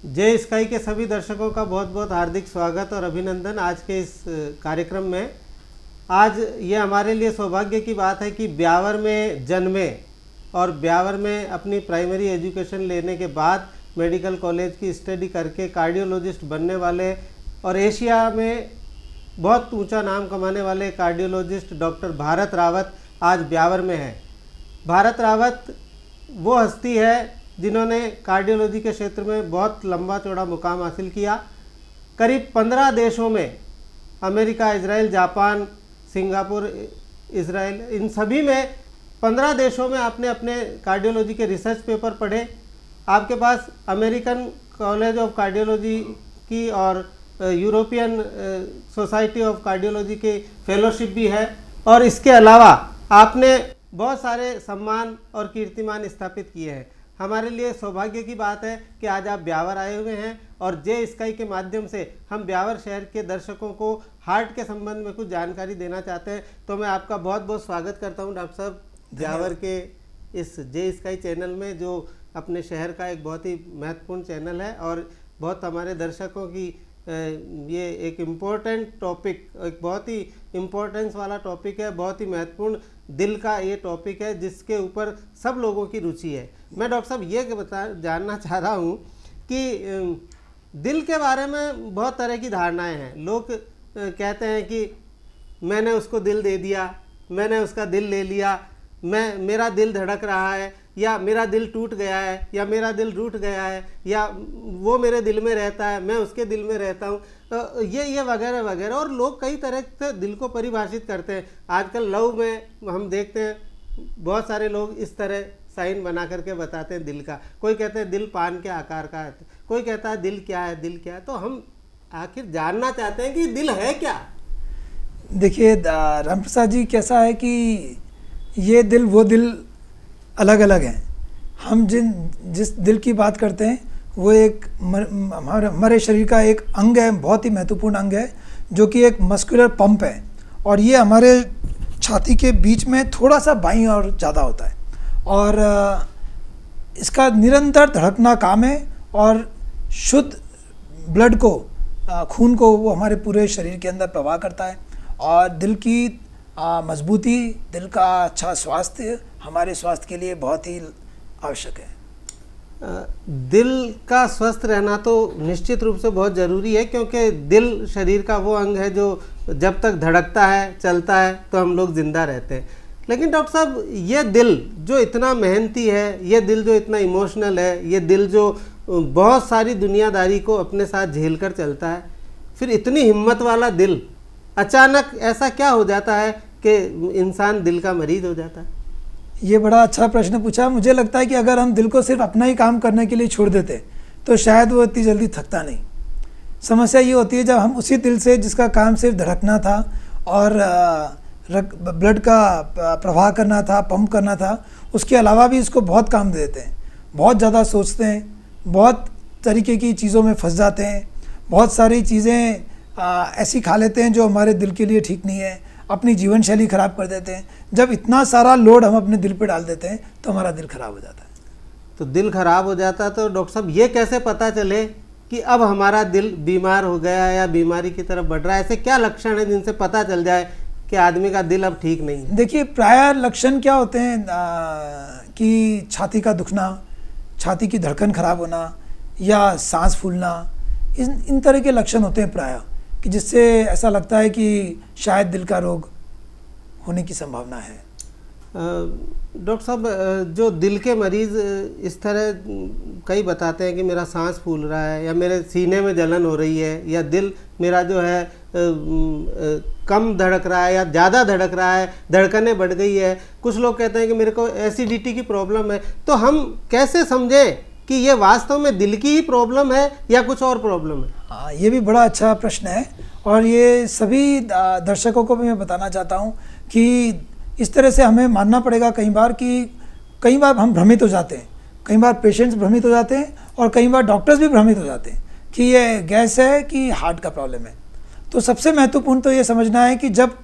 जय स्काई के सभी दर्शकों का बहुत बहुत हार्दिक स्वागत और अभिनंदन। आज के इस कार्यक्रम में आज ये हमारे लिए सौभाग्य की बात है कि ब्यावर में जन्मे और ब्यावर में अपनी प्राइमरी एजुकेशन लेने के बाद मेडिकल कॉलेज की स्टडी करके कार्डियोलॉजिस्ट बनने वाले और एशिया में बहुत ऊंचा नाम कमाने वाले कार्डियोलॉजिस्ट डॉक्टर भारत रावत आज ब्यावर में हैं। भारत रावत वो हस्ती है जिन्होंने कार्डियोलॉजी के क्षेत्र में बहुत लंबा चौड़ा मुकाम हासिल किया। करीब 15 देशों में, America, Israel, Japan, Singapore, Israel, इन सभी में 15 देशों में आपने अपने कार्डियोलॉजी के रिसर्च पेपर पढ़े। आपके पास अमेरिकन कॉलेज ऑफ कार्डियोलॉजी की और यूरोपियन सोसाइटी ऑफ कार्डियोलॉजी की फेलोशिप भी है और इसके अलावा आपने बहुत सारे सम्मान और कीर्तिमान स्थापित किए हैं। हमारे लिए सौभाग्य की बात है कि आज आप ब्यावर आए हुए हैं और जे स्काई के माध्यम से हम ब्यावर शहर के दर्शकों को हार्ट के संबंध में कुछ जानकारी देना चाहते हैं। तो मैं आपका बहुत बहुत स्वागत करता हूं डॉक्टर साहब ब्यावर के इस जे स्काई चैनल में, जो अपने शहर का एक बहुत ही महत्वपूर्ण चैनल है और बहुत हमारे दर्शकों की ये एक इम्पोर्टेंट टॉपिक, एक बहुत ही इम्पोर्टेंस वाला टॉपिक है, बहुत ही महत्वपूर्ण दिल का ये टॉपिक है जिसके ऊपर सब लोगों की रुचि है। मैं डॉक्टर साहब ये जानना चाह रहा हूँ कि दिल के बारे में बहुत तरह की धारणाएं हैं। लोग कहते हैं कि मैंने उसको दिल दे दिया, मैंने उसका दिल ले लिया, मेरा दिल धड़क रहा है, या मेरा दिल टूट गया है, या मेरा दिल रूठ गया है, या वो मेरे दिल में रहता है, मैं उसके दिल में रहता हूँ, तो ये वगैरह वगैरह। और लोग कई तरह से दिल को परिभाषित करते हैं। आजकल लव में हम देखते हैं बहुत सारे लोग इस तरह साइन बना करके बताते हैं दिल का। कोई कहते हैं दिल पान के आकार का है, कोई कहता है दिल क्या है, दिल क्या है। तो हम आखिर जानना चाहते हैं कि दिल है क्या। देखिए रामप्रसाद जी, कैसा है कि ये दिल वो दिल अलग अलग हैं। हम जिस दिल की बात करते हैं वो एक हमारे शरीर का एक अंग है, बहुत ही महत्वपूर्ण अंग है, जो कि एक मस्कुलर पंप है और ये हमारे छाती के बीच में थोड़ा सा बाईं और ज़्यादा होता है और इसका निरंतर धड़कना काम है और शुद्ध ब्लड को, खून को वो हमारे पूरे शरीर के अंदर प्रवाह करता है और दिल की मजबूती, दिल का अच्छा स्वास्थ्य हमारे स्वास्थ्य के लिए बहुत ही आवश्यक है। दिल का स्वस्थ रहना तो निश्चित रूप से बहुत ज़रूरी है, क्योंकि दिल शरीर का वो अंग है जो जब तक धड़कता है, चलता है, तो हम लोग जिंदा रहते हैं। लेकिन डॉक्टर साहब, ये दिल जो इतना मेहनती है, ये दिल जो इतना इमोशनल है, ये दिल जो बहुत सारी दुनियादारी को अपने साथ झेल कर चलता है, फिर इतनी हिम्मत वाला दिल अचानक ऐसा क्या हो जाता है कि इंसान दिल का मरीज हो जाता है? ये बड़ा अच्छा प्रश्न पूछा। मुझे लगता है कि अगर हम दिल को सिर्फ अपना ही काम करने के लिए छोड़ देते तो शायद वो इतनी जल्दी थकता नहीं। समस्या ये होती है जब हम उसी दिल से, जिसका काम सिर्फ धड़कना था और ब्लड का प्रवाह करना था, पंप करना था, उसके अलावा भी इसको बहुत काम दे देते हैं, बहुत ज़्यादा सोचते हैं, बहुत तरीके की चीज़ों में फंस जाते हैं, बहुत सारी चीज़ें ऐसी खा लेते हैं जो हमारे दिल के लिए ठीक नहीं है, अपनी जीवन शैली ख़राब कर देते हैं। जब इतना सारा लोड हम अपने दिल पे डाल देते हैं तो हमारा दिल ख़राब हो जाता है। तो दिल खराब हो जाता है, तो डॉक्टर साहब ये कैसे पता चले कि अब हमारा दिल बीमार हो गया या बीमारी की तरफ बढ़ रहा है? ऐसे क्या लक्षण हैं जिनसे पता चल जाए कि आदमी का दिल अब ठीक नहीं है? देखिए, प्रायः लक्षण क्या होते हैं कि छाती का दुखना, छाती की धड़कन खराब होना या सांस फूलना, इन तरह के लक्षण होते हैं प्रायः, कि जिससे ऐसा लगता है कि शायद दिल का रोग होने की संभावना है। डॉक्टर साहब, जो दिल के मरीज़ इस तरह कई बताते हैं कि मेरा सांस फूल रहा है, या मेरे सीने में जलन हो रही है, या दिल मेरा जो है कम धड़क रहा है या ज़्यादा धड़क रहा है, धड़कनें बढ़ गई है। कुछ लोग कहते हैं कि मेरे को एसिडिटी की प्रॉब्लम है। तो हम कैसे समझें कि ये वास्तव में दिल की ही प्रॉब्लम है या कुछ और प्रॉब्लम है? हाँ, ये भी बड़ा अच्छा प्रश्न है और ये सभी दर्शकों को भी मैं बताना चाहता हूँ कि इस तरह से हमें मानना पड़ेगा कई बार हम भ्रमित हो जाते हैं, कई बार पेशेंट्स भ्रमित हो जाते हैं और कई बार डॉक्टर्स भी भ्रमित हो जाते हैं कि ये गैस है कि हार्ट का प्रॉब्लम है। तो सबसे महत्वपूर्ण तो ये समझना है कि जब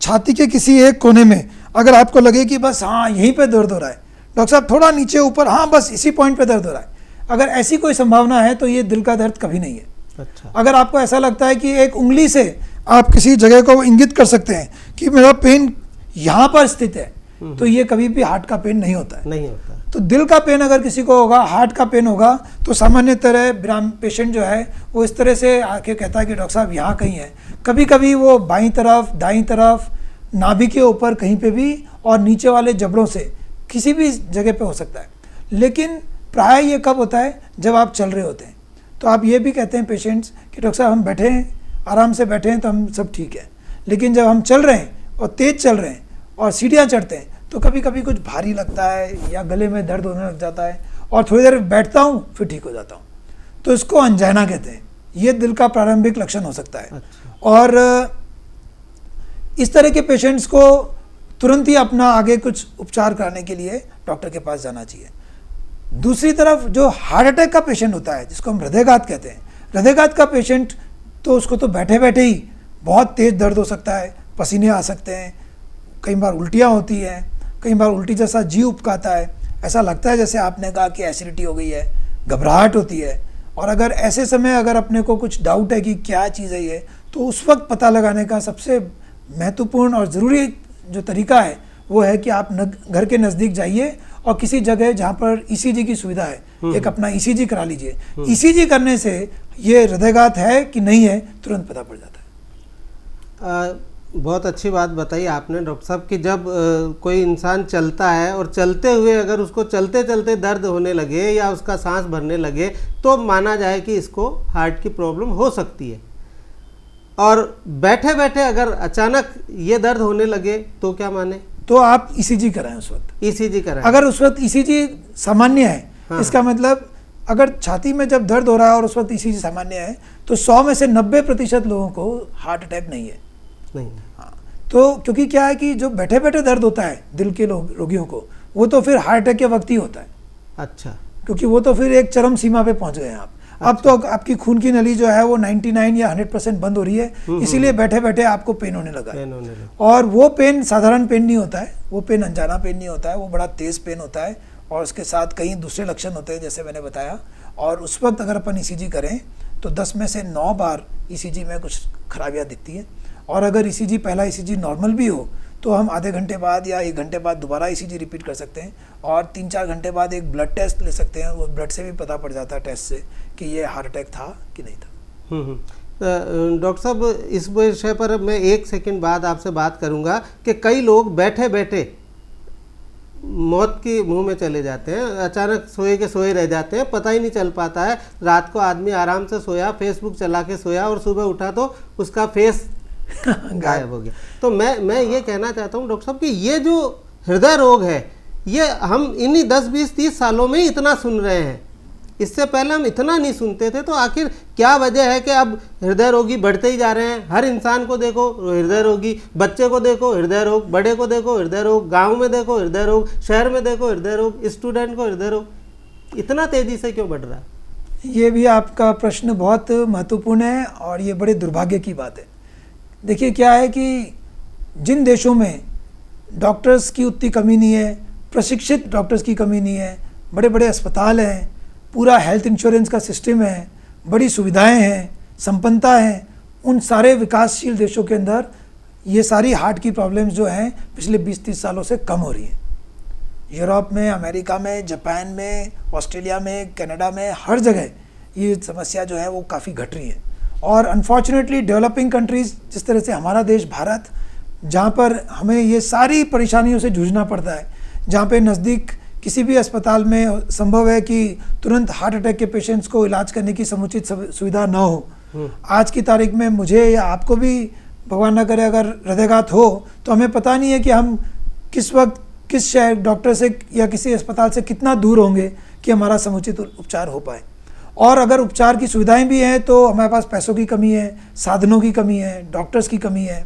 छाती के किसी एक कोने में अगर आपको लगे कि बस हाँ यहीं पे दर्द हो रहा है, डॉक्टर साहब थोड़ा नीचे ऊपर, हाँ बस इसी पॉइंट पे दर्द हो रहा है, अगर ऐसी कोई संभावना है तो ये दिल का दर्द कभी नहीं है। अच्छा। अगर आपको ऐसा लगता है कि एक उंगली से आप किसी जगह को इंगित कर सकते हैं कि मेरा पेन यहाँ पर स्थित है, तो ये कभी भी हार्ट का पेन नहीं होता है। नहीं होता। तो दिल का पेन अगर किसी को होगा, हार्ट का पेन होगा, तो सामान्य तरह पेशेंट जो है वो इस तरह से आके कहता है कि डॉक्टर साहब यहाँ कहीं है। कभी कभी वो बाईं तरफ, दाईं तरफ, नाभि के ऊपर कहीं पे भी, और नीचे वाले जबड़ों से किसी भी जगह पे हो सकता है। लेकिन प्राय ये कब होता है? जब आप चल रहे होते हैं। तो आप ये भी कहते हैं पेशेंट्स कि डॉक्टर साहब हम बैठे हैं, आराम से बैठे हैं तो हम सब ठीक है, लेकिन जब हम चल रहे हैं और तेज़ चल रहे हैं और सीढ़ियाँ चढ़ते हैं तो कभी कभी कुछ भारी लगता है या गले में दर्द होने लग जाता है, और थोड़ी देर बैठता हूँ फिर ठीक हो जाता हूँ। तो इसको अंजाइना कहते हैं। ये दिल का प्रारंभिक लक्षण हो सकता है। अच्छा। और इस तरह के पेशेंट्स को तुरंत ही अपना आगे कुछ उपचार कराने के लिए डॉक्टर के पास जाना चाहिए। दूसरी तरफ जो हार्ट अटैक का पेशेंट होता है, जिसको हम हृदयघात कहते हैं, हृदयघात का पेशेंट तो उसको तो बैठे बैठे ही बहुत तेज़ दर्द हो सकता है, पसीने आ सकते हैं, कई बार उल्टियाँ होती हैं, कई बार उल्टी जैसा जी उपकाता है, ऐसा लगता है जैसे आपने कहा कि एसिडिटी हो गई है, घबराहट होती है। और अगर ऐसे समय अगर अपने को कुछ डाउट है कि क्या चीज़ है ये, तो उस वक्त पता लगाने का सबसे महत्वपूर्ण और ज़रूरी जो तरीका है वो है कि आप घर के नज़दीक जाइए और किसी जगह जहाँ पर ईसीजी की सुविधा है, एक अपना ईसीजी करा लीजिए। ईसीजी करने से ये हृदयघात है कि नहीं है तुरंत पता पड़ जाता है। बहुत अच्छी बात बताई आपने डॉक्टर साहब कि जब कोई इंसान चलता है और चलते हुए अगर उसको चलते चलते दर्द होने लगे या उसका सांस भरने लगे तो माना जाए कि इसको हार्ट की प्रॉब्लम हो सकती है। और बैठे बैठे अगर अचानक ये दर्द होने लगे तो क्या माने? तो आप ईसीजी कराएं उस वक्त। ईसीजी कराएं। अगर उस वक्त ईसीजी सामान्य है, हाँ। इसका मतलब अगर छाती में जब दर्द हो रहा है और उस वक्त ईसीजी सामान्य है तो 100 में से 90% लोगों को हार्ट अटैक नहीं है। नहीं। हाँ। तो क्योंकि क्या है कि जो बैठे बैठे दर्द होता है दिल के रोगियों को, वो तो फिर हार्ट अटैक के वक्त ही होता है। अच्छा। क्योंकि वो तो फिर एक चरम सीमा पे पहुंच गए हैं आप। अच्छा। अब तो आपकी खून की नली जो है वो 99 या 100% बंद हो रही है, इसीलिए बैठे बैठे आपको पेन होने लगा है। और वो पेन साधारण पेन नहीं होता है, वो पेन अनजाना पेन नहीं होता है, वो बड़ा तेज़ पेन होता है और उसके साथ कई दूसरे लक्षण होते हैं जैसे मैंने बताया। और उस वक्त अगर अपन ईसीजी करें तो 10 में से 9 बार ईसीजी में कुछ खराबियाँ दिखती हैं। और अगर ईसीजी पहला ईसीजी नॉर्मल भी हो तो हम आधे घंटे बाद या 1 घंटे बाद दोबारा ईसीजी रिपीट कर सकते हैं और 3-4 घंटे बाद एक ब्लड टेस्ट ले सकते हैं। वो ब्लड से भी पता पड़ जाता है टेस्ट से कि ये हार्ट अटैक था कि नहीं था। डॉक्टर साहब इस विषय पर मैं 1 सेकंड बाद आपसे बात करूंगा कि कई लोग बैठे बैठे मौत के मुंह में चले जाते हैं, अचानक सोए के सोए रह जाते हैं, पता ही नहीं चल पाता है। रात को आदमी आराम से सोया, फेसबुक चला के सोया और सुबह उठा तो उसका फेस गायब हो गया। तो मैं ये कहना चाहता हूँ डॉक्टर साहब कि ये जो हृदय रोग है ये हम इन्हीं 10, 20, 30 सालों में ही इतना सुन रहे हैं, इससे पहले हम इतना नहीं सुनते थे। तो आखिर क्या वजह है कि अब हृदय रोगी बढ़ते ही जा रहे हैं? हर इंसान को देखो हृदय रोगी, बच्चे को देखो हृदय रोग, बड़े को देखो हृदय रोग, गाँव में देखो हृदय रोग, शहर में देखो हृदय रोग, स्टूडेंट को हृदय रोग, इतना तेज़ी से क्यों बढ़ रहा है? ये भी आपका प्रश्न बहुत महत्वपूर्ण है और ये बड़े दुर्भाग्य की बात है। देखिए क्या है कि जिन देशों में डॉक्टर्स की उतनी कमी नहीं है, प्रशिक्षित डॉक्टर्स की कमी नहीं है, बड़े बड़े अस्पताल हैं, पूरा हेल्थ इंश्योरेंस का सिस्टम है, बड़ी सुविधाएं हैं, संपन्नता है, उन सारे विकासशील देशों के अंदर ये सारी हार्ट की प्रॉब्लम्स जो हैं पिछले 20-30 सालों से कम हो रही हैं। यूरोप में, अमेरिका में, जापान में, ऑस्ट्रेलिया में, कनाडा में, हर जगह ये समस्या जो है वो काफ़ी घट रही है। और अनफॉर्चुनेटली डेवलपिंग कंट्रीज़ जिस तरह से हमारा देश भारत, जहाँ पर हमें ये सारी परेशानियों से जूझना पड़ता है, जहाँ पे नज़दीक किसी भी अस्पताल में संभव है कि तुरंत हार्ट अटैक के पेशेंट्स को इलाज करने की समुचित सुविधा ना हो। आज की तारीख में मुझे या आपको भी भगवान ना करे अगर हृदयघात हो तो हमें पता नहीं है कि हम किस वक्त किस शहर डॉक्टर से या किसी अस्पताल से कितना दूर होंगे कि हमारा समुचित उपचार हो पाए। और अगर उपचार की सुविधाएं भी हैं तो हमारे पास पैसों की कमी है, साधनों की कमी है, डॉक्टर्स की कमी है।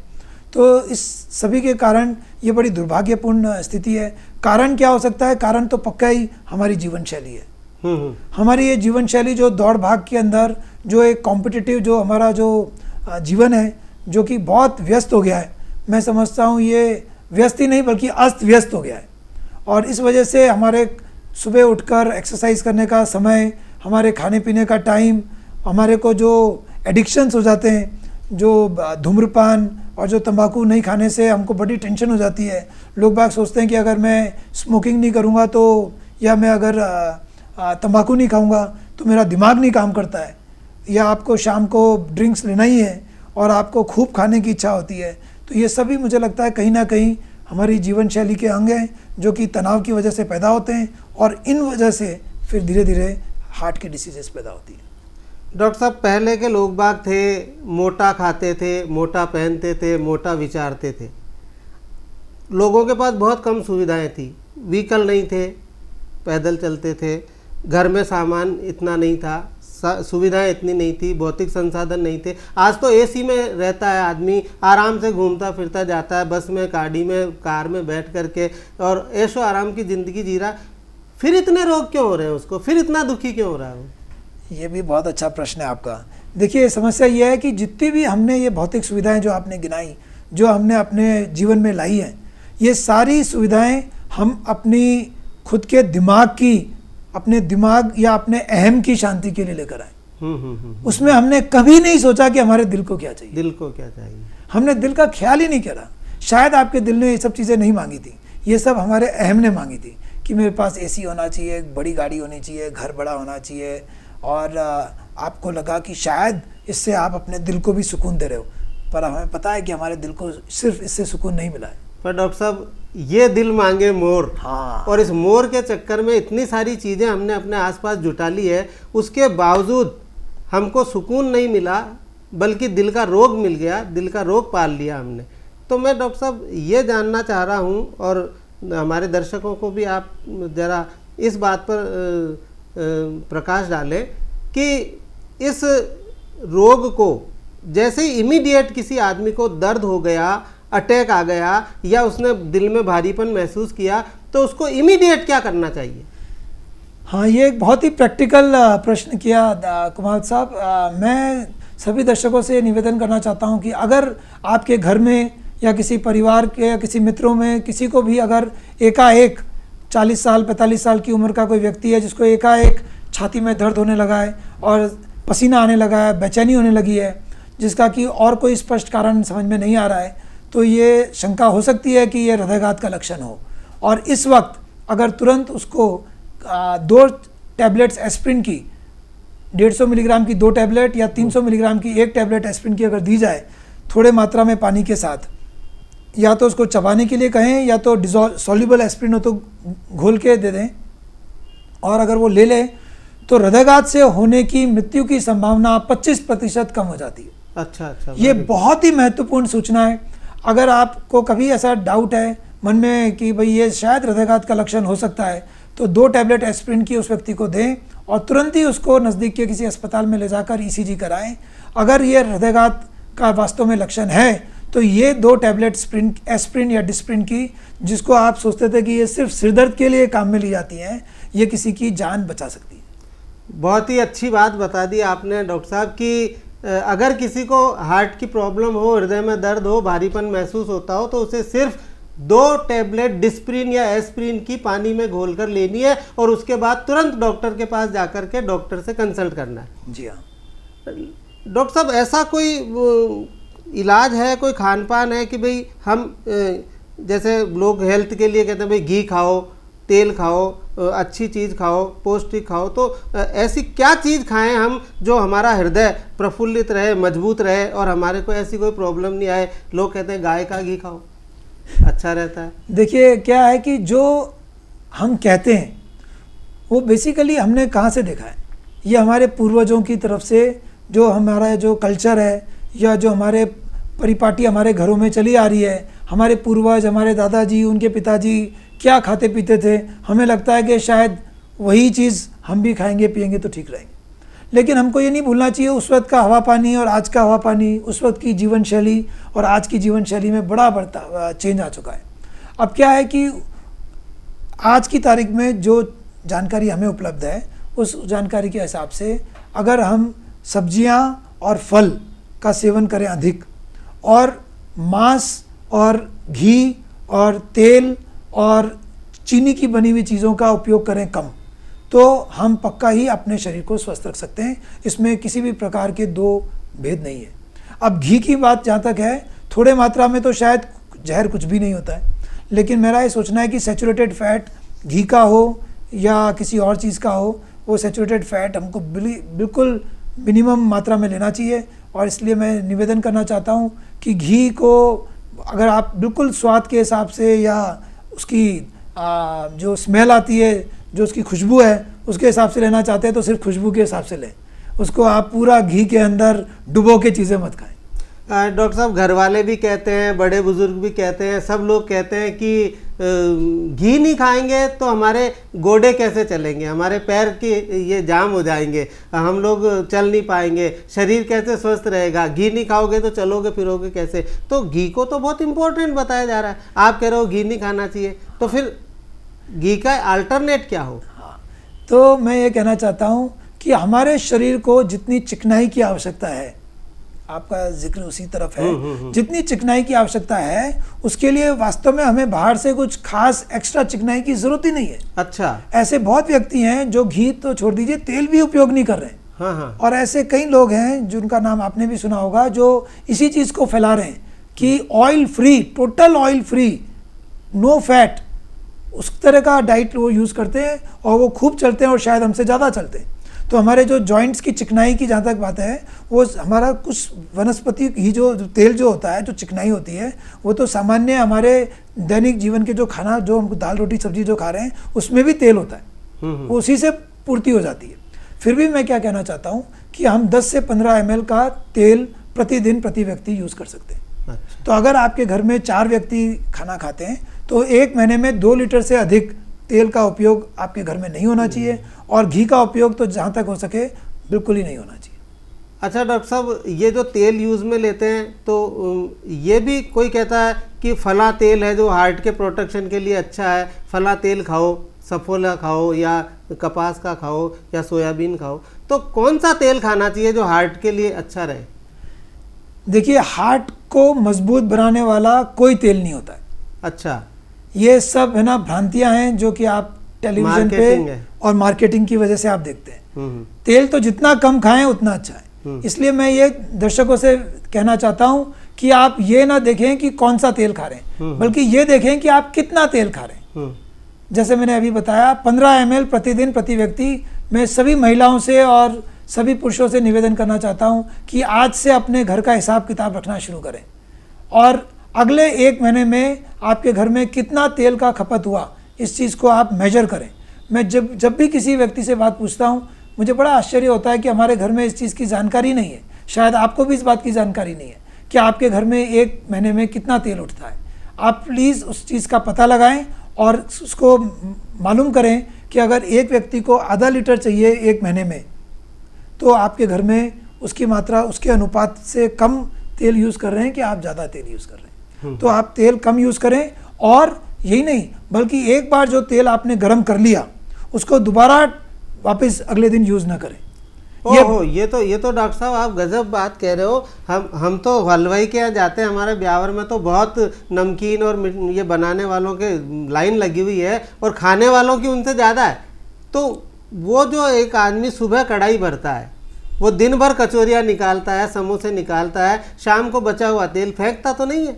तो इस सभी के कारण ये बड़ी दुर्भाग्यपूर्ण स्थिति है। कारण क्या हो सकता है? कारण तो पक्का ही हमारी जीवन शैली है। हमारी ये जीवन शैली जो दौड़ भाग के अंदर जो एक कॉम्पिटिटिव जो हमारा जो जीवन है जो कि बहुत व्यस्त हो गया है, मैं समझता हूँ ये व्यस्त ही नहीं बल्कि अस्त व्यस्त हो गया है। और इस वजह से हमारे सुबह उठकर एक्सरसाइज करने का समय, हमारे खाने पीने का टाइम, हमारे को जो एडिक्शंस हो जाते हैं, जो धूम्रपान और जो तंबाकू नहीं खाने से हमको बड़ी टेंशन हो जाती है। लोग बाग सोचते हैं कि अगर मैं स्मोकिंग नहीं करूँगा तो, या मैं अगर तंबाकू नहीं खाऊँगा तो मेरा दिमाग नहीं काम करता है, या आपको शाम को ड्रिंक्स लेना ही है और आपको खूब खाने की इच्छा होती है। तो ये सभी मुझे लगता है कहीं ना कहीं हमारी जीवन शैली के अंग हैं जो कि तनाव की वजह से पैदा होते हैं, और इन वजह से फिर धीरे धीरे हार्ट की डिसीजेस पैदा होती है। डॉक्टर साहब, पहले के लोग बाग थे, मोटा खाते थे, मोटा पहनते थे, मोटा विचारते थे। लोगों के पास बहुत कम सुविधाएं थी, व्हीकल नहीं थे, पैदल चलते थे, घर में सामान इतना नहीं था, सुविधाएं इतनी नहीं थी, भौतिक संसाधन नहीं थे। आज तो एसी में रहता है आदमी, आराम से घूमता फिरता जाता है, बस में, गाड़ी में, कार में बैठ करके, और ऐशो आराम की ज़िंदगी जी रहा। फिर इतने रोग क्यों हो रहे हैं उसको, फिर इतना दुखी क्यों हो रहा है वो? ये भी बहुत अच्छा प्रश्न है आपका। देखिए, समस्या ये है कि जितनी भी हमने ये भौतिक सुविधाएं जो आपने गिनाई, जो हमने अपने जीवन में लाई हैं, ये सारी सुविधाएं हम अपनी खुद के दिमाग की, अपने दिमाग या अपने अहम की शांति के लिए लेकर आए। उसमें हमने कभी नहीं सोचा कि हमारे दिल को क्या चाहिए। दिल को क्या चाहिए, हमने दिल का ख्याल ही नहीं करा। शायद आपके दिल ने ये सब चीज़ें नहीं मांगी थी, ये सब हमारे अहम ने मांगी थी कि मेरे पास एसी होना चाहिए, बड़ी गाड़ी होनी चाहिए, घर बड़ा होना चाहिए, और आपको लगा कि शायद इससे आप अपने दिल को भी सुकून दे रहे हो, पर हमें पता है कि हमारे दिल को सिर्फ इससे सुकून नहीं मिला है। पर डॉक्टर साहब, ये दिल मांगे मोर, हाँ, और इस मोर के चक्कर में इतनी सारी चीज़ें हमने अपने आसपास जुटा ली है, उसके बावजूद हमको सुकून नहीं मिला, बल्कि दिल का रोग मिल गया, दिल का रोग पाल लिया हमने। तो मैं डॉक्टर साहब ये जानना चाह रहा हूँ, और हमारे दर्शकों को भी आप ज़रा इस बात पर प्रकाश डालें कि इस रोग को, जैसे ही इमीडिएट किसी आदमी को दर्द हो गया, अटैक आ गया, या उसने दिल में भारीपन महसूस किया, तो उसको इमीडिएट क्या करना चाहिए? हाँ, ये एक बहुत ही प्रैक्टिकल प्रश्न किया कुमार साहब। मैं सभी दर्शकों से निवेदन करना चाहता हूँ कि अगर आपके घर में या किसी परिवार के या किसी मित्रों में किसी को भी अगर एकाएक 40 साल 45 साल की उम्र का कोई व्यक्ति है जिसको एकाएक छाती में दर्द होने लगा है और पसीना आने लगा है, बेचैनी होने लगी है, जिसका कि और कोई स्पष्ट कारण समझ में नहीं आ रहा है, तो ये शंका हो सकती है कि ये हृदयाघात का लक्षण हो। और इस वक्त अगर तुरंत उसको 2 टैबलेट्स एस्प्रिन की, 150 मिलीग्राम की 2 टैबलेट या 300 मिलीग्राम की 1 टैबलेट एस्प्रिन की अगर दी जाए थोड़े मात्रा में पानी के साथ, या तो उसको चबाने के लिए कहें या तो सॉल्युबल एस्प्रिन हो तो घोल के दे दें, और अगर वो ले लें तो हृदयाघात से होने की मृत्यु की संभावना 25% कम हो जाती है। अच्छा, ये बहुत ही महत्वपूर्ण सूचना है। अगर आपको कभी ऐसा डाउट है मन में कि भाई ये शायद हृदयाघात का लक्षण हो सकता है, तो 2 टैबलेट एस्प्रिन की उस व्यक्ति को दें और तुरंत ही उसको नज़दीक के किसी अस्पताल में ले जाकर ECG कराएं। अगर ये हृदयाघात का वास्तव में लक्षण है तो ये 2 टैबलेट एस्प्रिन या डिस्प्रिन की, जिसको आप सोचते थे कि ये सिर्फ सिरदर्द के लिए काम में ली जाती हैं, ये किसी की जान बचा सकती है। बहुत ही अच्छी बात बता दी आपने डॉक्टर साहब कि अगर किसी को हार्ट की प्रॉब्लम हो, हृदय में दर्द हो, भारीपन महसूस होता हो, तो उसे सिर्फ 2 टैबलेट डिस्प्रिन या एस्प्रिन की पानी में घोलकर लेनी है, और उसके बाद तुरंत डॉक्टर के पास जाकर के डॉक्टर से कंसल्ट करना है। जी हाँ डॉक्टर साहब, ऐसा कोई इलाज है, कोई खान पान है कि भाई हम जैसे लोग हेल्थ के लिए कहते हैं भाई घी खाओ, तेल खाओ, अच्छी चीज़ खाओ, पौष्टिक खाओ, तो ऐसी क्या चीज़ खाएं हम जो हमारा हृदय प्रफुल्लित रहे, मजबूत रहे, और हमारे को ऐसी कोई प्रॉब्लम नहीं आए? लोग कहते हैं गाय का घी खाओ, अच्छा रहता है। देखिए, क्या है कि जो हम कहते हैं वो बेसिकली हमने कहाँ से देखा है, ये हमारे पूर्वजों की तरफ से जो हमारा जो कल्चर है या जो हमारे परिपाटी हमारे घरों में चली आ रही है, हमारे पूर्वज, हमारे दादाजी, उनके पिताजी क्या खाते पीते थे, हमें लगता है कि शायद वही चीज़ हम भी खाएंगे पिएंगे तो ठीक रहेंगे। लेकिन हमको ये नहीं भूलना चाहिए उस वक्त का हवा पानी और आज का हवा पानी, उस वक्त की जीवन शैली और आज की जीवन शैली में बड़ा चेंज आ चुका है। अब क्या है कि आज की तारीख में जो जानकारी हमें उपलब्ध है उस जानकारी के हिसाब से अगर हम सब्जियां और फल का सेवन करें अधिक, और मांस और घी और तेल और चीनी की बनी हुई चीज़ों का उपयोग करें कम, तो हम पक्का ही अपने शरीर को स्वस्थ रख सकते हैं। इसमें किसी भी प्रकार के दो भेद नहीं है। अब घी की बात जहाँ तक है, थोड़े मात्रा में तो शायद जहर कुछ भी नहीं होता है, लेकिन मेरा ये सोचना है कि सैचुरेटेड फैट घी का हो या किसी और चीज़ का हो, वो सैचुरेटेड फैट हमको बिल्कुल मिनिमम मात्रा में लेना चाहिए। और इसलिए मैं निवेदन करना चाहता हूँ कि घी को अगर आप बिल्कुल स्वाद के हिसाब से या उसकी जो स्मेल आती है, जो उसकी खुशबू है, उसके हिसाब से लेना चाहते हैं तो सिर्फ खुशबू के हिसाब से लें। उसको आप पूरा घी के अंदर डुबो के चीज़ें मत खाएं। डॉक्टर साहब, घर वाले भी कहते हैं, बड़े बुजुर्ग भी कहते हैं, सब लोग कहते हैं कि घी नहीं खाएंगे तो हमारे गोडे कैसे चलेंगे, हमारे पैर की ये जाम हो जाएंगे, हम लोग चल नहीं पाएंगे, शरीर कैसे स्वस्थ रहेगा, घी नहीं खाओगे तो चलोगे फिरोगे कैसे। तो घी को तो बहुत इम्पोर्टेंट बताया जा रहा है, आप कह रहे हो घी नहीं खाना चाहिए, तो फिर घी का अल्टरनेट क्या हो? तो मैं ये कहना चाहता हूँ कि हमारे शरीर को जितनी चिकनाई की आवश्यकता है, आपका जिक्र उसी तरफ है, जितनी चिकनाई की आवश्यकता है उसके लिए वास्तव में हमें बाहर से कुछ खास एक्स्ट्रा चिकनाई की जरूरत ही नहीं है। अच्छा। ऐसे बहुत व्यक्ति हैं जो घी तो छोड़ दीजिए, तेल भी उपयोग नहीं कर रहे हैं। हाँ हाँ। और ऐसे कई लोग हैं जिनका नाम आपने भी सुना होगा, जो इसी चीज को फैला रहे हैं कि oil free, total oil free, no fat, उस तरह का डाइट वो यूज करते हैं और वो खूब चलते हैं और शायद हमसे ज्यादा चलते हैं। तो हमारे जो जॉइंट्स की चिकनाई की जहाँ तक बात है, वो हमारा कुछ वनस्पति ही जो तेल जो होता है, जो चिकनाई होती है, वो तो सामान्य हमारे दैनिक जीवन के जो खाना, जो हम दाल रोटी सब्जी जो खा रहे हैं उसमें भी तेल होता है, वो उसी से पूर्ति हो जाती है। फिर भी मैं क्या कहना चाहता हूँ कि हम 10 से 15 ml का तेल प्रतिदिन प्रति व्यक्ति यूज़ कर सकते हैं। अच्छा। तो अगर आपके घर में 4 व्यक्ति खाना खाते हैं तो 1 महीने में 2 लीटर से अधिक तेल का उपयोग आपके घर में नहीं होना चाहिए, और घी का उपयोग तो जहाँ तक हो सके बिल्कुल ही नहीं होना चाहिए। अच्छा डॉक्टर साहब, ये जो तेल यूज़ में लेते हैं तो ये भी कोई कहता है कि फला तेल है जो हार्ट के प्रोटेक्शन के लिए अच्छा है, फला तेल खाओ, सफोला खाओ या कपास का खाओ या सोयाबीन खाओ, तो कौन सा तेल खाना चाहिए जो हार्ट के लिए अच्छा रहे? देखिए, हार्ट को मजबूत बनाने वाला कोई तेल नहीं होता है। अच्छा। ये सब है ना भ्रांतियां हैं जो कि आप टेलीविजन पे और मार्केटिंग की वजह से आप देखते हैं। तेल तो जितना कम खाएं उतना अच्छा है। इसलिए मैं ये दर्शकों से कहना चाहता हूं कि आप ये ना देखें कि कौन सा तेल खा रहे हैं, बल्कि ये देखें कि आप कितना तेल खा रहे हैं। जैसे मैंने अभी बताया, 15 ml प्रतिदिन प्रति व्यक्ति। मैं सभी महिलाओं से और सभी पुरुषों से निवेदन करना चाहता हूं कि आज से अपने घर का हिसाब किताब रखना शुरू करें और अगले 1 महीने में आपके घर में कितना तेल का खपत हुआ, इस चीज़ को आप मेजर करें। मैं जब भी किसी व्यक्ति से बात पूछता हूँ, मुझे बड़ा आश्चर्य होता है कि हमारे घर में इस चीज़ की जानकारी नहीं है। शायद आपको भी इस बात की जानकारी नहीं है कि आपके घर में 1 महीने में कितना तेल उठता है। आप प्लीज़ उस चीज़ का पता लगाएं और उसको मालूम करें कि अगर एक व्यक्ति को आधा लीटर चाहिए 1 महीने में, तो आपके घर में उसकी मात्रा उसके अनुपात से कम तेल यूज़ कर रहे हैं कि आप ज़्यादा तेल यूज़ कर रहे हैं। तो आप तेल कम यूज़ करें, और यही नहीं बल्कि एक बार जो तेल आपने गर्म कर लिया उसको दोबारा वापस अगले दिन यूज़ ना करें। ये तो डॉक्टर साहब आप गजब बात कह रहे हो। हम तो हलवाई के यहाँ जाते हैं, हमारे ब्यावर में तो बहुत नमकीन और ये बनाने वालों के लाइन लगी हुई है और खाने वालों की उनसे ज़्यादा है। तो वो जो एक आदमी सुबह कढ़ाई भरता है, वो दिन भर कचौरियाँ निकालता है, समोसे निकालता है, शाम को बचा हुआ तेल फेंकता तो नहीं है,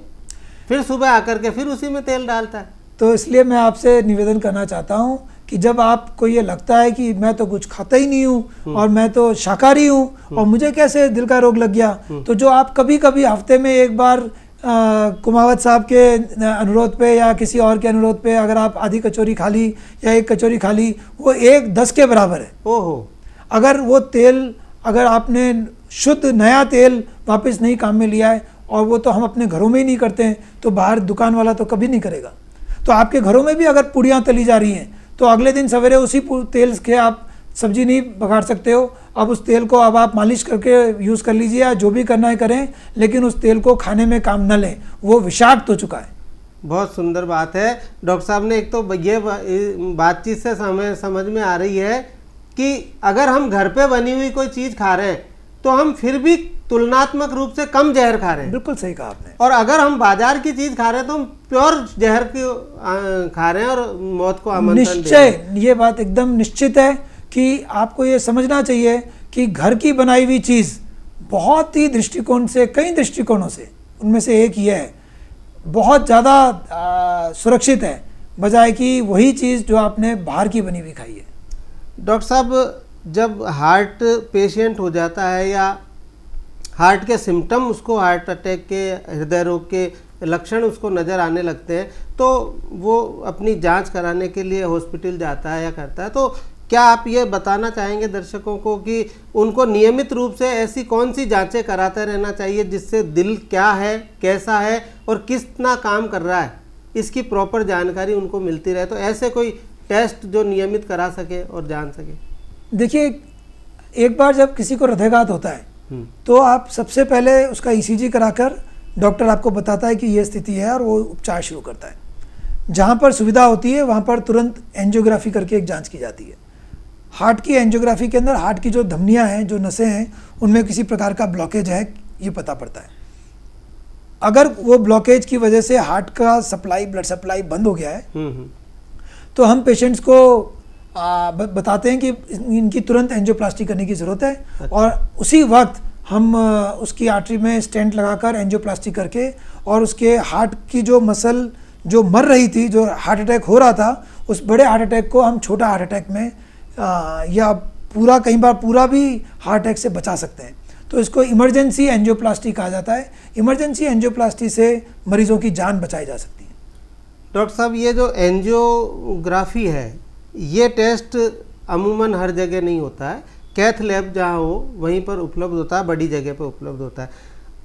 फिर सुबह आकर के फिर उसी में तेल डालता है। तो इसलिए मैं आपसे निवेदन करना चाहता हूँ कि जब आपको ये लगता है कि मैं तो कुछ खाता ही नहीं हूँ और मैं तो शाकाहारी हूँ और मुझे कैसे दिल का रोग लग गया, तो जो आप कभी कभी हफ्ते में एक बार कुमावत साहब के अनुरोध पे या किसी और के अनुरोध पे अगर आप आधी कचौरी खा ली या 1 कचौरी खा ली, वो 1-10 के बराबर है। ओहो। अगर वो तेल, अगर आपने शुद्ध नया तेल वापस नहीं काम में लिया है, और वो तो हम अपने घरों में ही नहीं करते हैं, तो बाहर दुकान वाला तो कभी नहीं करेगा। तो आपके घरों में भी अगर पूड़ियाँ तली जा रही हैं, तो अगले दिन सवेरे उसी तेल के आप सब्जी नहीं पकाड़ सकते हो। अब उस तेल को अब आप मालिश करके यूज़ कर लीजिए या जो भी करना है करें, लेकिन उस तेल को खाने में काम न लें, वो विषाक्त हो चुका है। बहुत सुंदर बात है डॉक्टर साहब ने। एक तो ये बातचीत से समझ में आ रही है कि अगर हम घर पे बनी हुई कोई चीज़ खा रहे हैं तो हम फिर भी तुलनात्मक रूप से कम जहर खा रहे हैं। बिल्कुल सही कहा आपने। और अगर हम बाजार की चीज खा रहे हैं तो हम प्योर जहर की खा रहे हैं और मौत को आमंत्रण दे रहे हैं। निश्चय, ये बात एकदम निश्चित है कि आपको ये समझना चाहिए कि घर की बनाई हुई चीज़ बहुत ही दृष्टिकोण से, कई दृष्टिकोणों से, उनमें से एक ये है, बहुत ज़्यादा सुरक्षित है बजाय कि वही चीज़ जो आपने बाहर की बनी हुई खाई है। डॉक्टर साहब, जब हार्ट पेशेंट हो जाता है या हार्ट के सिम्टम उसको, हार्ट अटैक के, हृदय रोग के लक्षण उसको नज़र आने लगते हैं, तो वो अपनी जांच कराने के लिए हॉस्पिटल जाता है या करता है, तो क्या आप ये बताना चाहेंगे दर्शकों को कि उनको नियमित रूप से ऐसी कौन सी जांचें कराते रहना चाहिए जिससे दिल क्या है, कैसा है और कितना काम कर रहा है, इसकी प्रॉपर जानकारी उनको मिलती रहे? तो ऐसे कोई टेस्ट जो नियमित करा सके और जान सके। देखिए, एक बार जब किसी को हृदयघात होता है तो आप सबसे पहले उसका ईसीजी कराकर डॉक्टर आपको बताता है कि ये स्थिति है और वो उपचार शुरू करता है। जहाँ पर सुविधा होती है वहाँ पर तुरंत एंजियोग्राफी करके एक जांच की जाती है। हार्ट की एंजियोग्राफी के अंदर हार्ट की जो धमनियाँ हैं, जो नसें हैं, उनमें किसी प्रकार का ब्लॉकेज है ये पता पड़ता है। अगर वो ब्लॉकेज की वजह से हार्ट का सप्लाई, ब्लड सप्लाई बंद हो गया है तो हम पेशेंट्स को बताते हैं कि इनकी तुरंत एंजियोप्लास्टी करने की ज़रूरत है। और उसी वक्त हम उसकी आर्टरी में स्टेंट लगाकर एंजियोप्लास्टी करके और उसके हार्ट की जो मसल जो मर रही थी, जो हार्ट अटैक हो रहा था, उस बड़े हार्ट अटैक को हम छोटा हार्ट अटैक में या पूरा, कई बार पूरा भी हार्ट अटैक से बचा सकते हैं। तो इसको इमरजेंसी एंजियोप्लास्टी कहा जाता है। इमरजेंसी एंजियोप्लास्टी से मरीजों की जान बचाई जा सकती है। डॉक्टर साहब, ये जो एंजियोग्राफी है, ये टेस्ट अमूमन हर जगह नहीं होता है। कैथ लैब जहाँ हो वहीं पर उपलब्ध होता है, बड़ी जगह पर उपलब्ध होता है।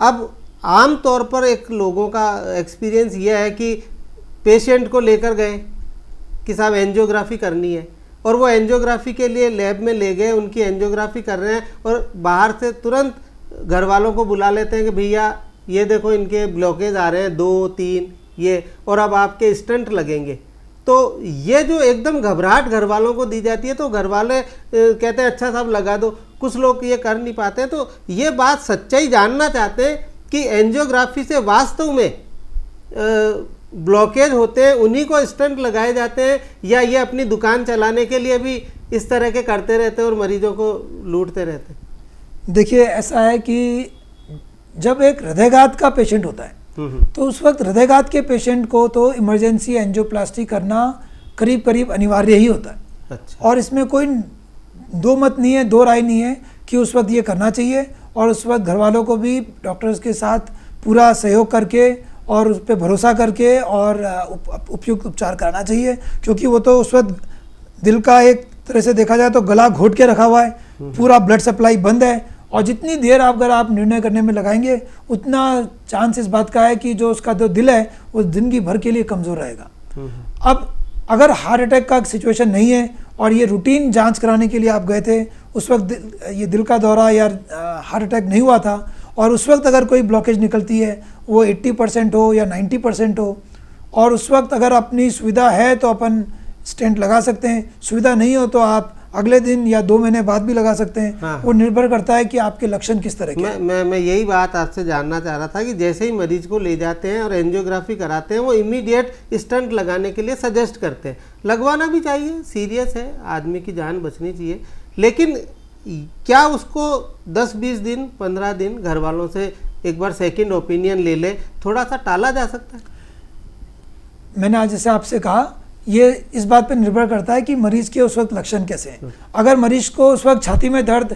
अब आम तौर पर एक लोगों का एक्सपीरियंस ये है कि पेशेंट को लेकर गए कि साहब एंजियोग्राफी करनी है, और वो एंजियोग्राफी के लिए लैब में ले गए, उनकी एंजियोग्राफी कर रहे हैं, और बाहर से तुरंत घर वालों को बुला लेते हैं कि भैया ये देखो इनके ब्लॉकेज आ रहे हैं 2-3 ये, और अब आपके स्टंट लगेंगे। तो ये जो एकदम घबराहट घर वालों को दी जाती है, तो घर वाले कहते हैं अच्छा साहब लगा दो। कुछ लोग ये कर नहीं पाते हैं। तो ये बात सच्चाई जानना चाहते हैं कि एंजियोग्राफी से वास्तव में ब्लॉकेज होते हैं, उन्हीं को स्टंट लगाए जाते हैं, या ये अपनी दुकान चलाने के लिए भी इस तरह के करते रहते हैं और मरीजों को लूटते रहते हैं? देखिए, ऐसा है कि जब एक हृदयघात का पेशेंट होता है तो उस वक्त हृदयघात के पेशेंट को तो इमरजेंसी एंजियोप्लास्टी करना करीब करीब अनिवार्य ही होता है। अच्छा। और इसमें कोई दो मत नहीं है, दो राय नहीं है कि उस वक्त ये करना चाहिए। और उस वक्त घर वालों को भी डॉक्टर्स के साथ पूरा सहयोग करके और उस पर भरोसा करके और उपयुक्त उपचार कराना चाहिए, क्योंकि वो तो उस वक्त दिल का एक तरह से देखा जाए तो गला घोट के रखा हुआ है, पूरा ब्लड सप्लाई बंद है। और जितनी देर अगर आप निर्णय करने में लगाएंगे उतना चांस इस बात का है कि जो उसका जो दिल है वो जिंदगी भर के लिए कमज़ोर रहेगा। अब अगर हार्ट अटैक का सिचुएशन नहीं है और ये रूटीन जांच कराने के लिए आप गए थे, उस वक्त ये दिल का दौरा या हार्ट अटैक नहीं हुआ था, और उस वक्त अगर कोई ब्लॉकेज निकलती है वो 80% हो या 90% हो, और उस वक्त अगर अपनी सुविधा है तो अपन स्टेंट लगा सकते हैं, सुविधा नहीं हो तो आप अगले दिन या 2 महीने बाद भी लगा सकते हैं। हाँ। वो निर्भर करता है कि आपके लक्षण किस तरह के हैं। मैं यही बात आपसे जानना चाह रहा था कि जैसे ही मरीज को ले जाते हैं और एंजियोग्राफी कराते हैं, वो इमीडिएट स्टंट लगाने के लिए सजेस्ट करते हैं। लगवाना भी चाहिए, सीरियस है, आदमी की जान बचनी चाहिए, लेकिन क्या उसको 10-20 दिन 15 दिन घर वालों से एक बार सेकंड ओपिनियन ले ले, थोड़ा सा टाला जा सकता है? मैंने आज जैसे आपसे कहा, ये इस बात पर निर्भर करता है कि मरीज़ के उस वक्त लक्षण कैसे हैं। अगर मरीज़ को उस वक्त छाती में दर्द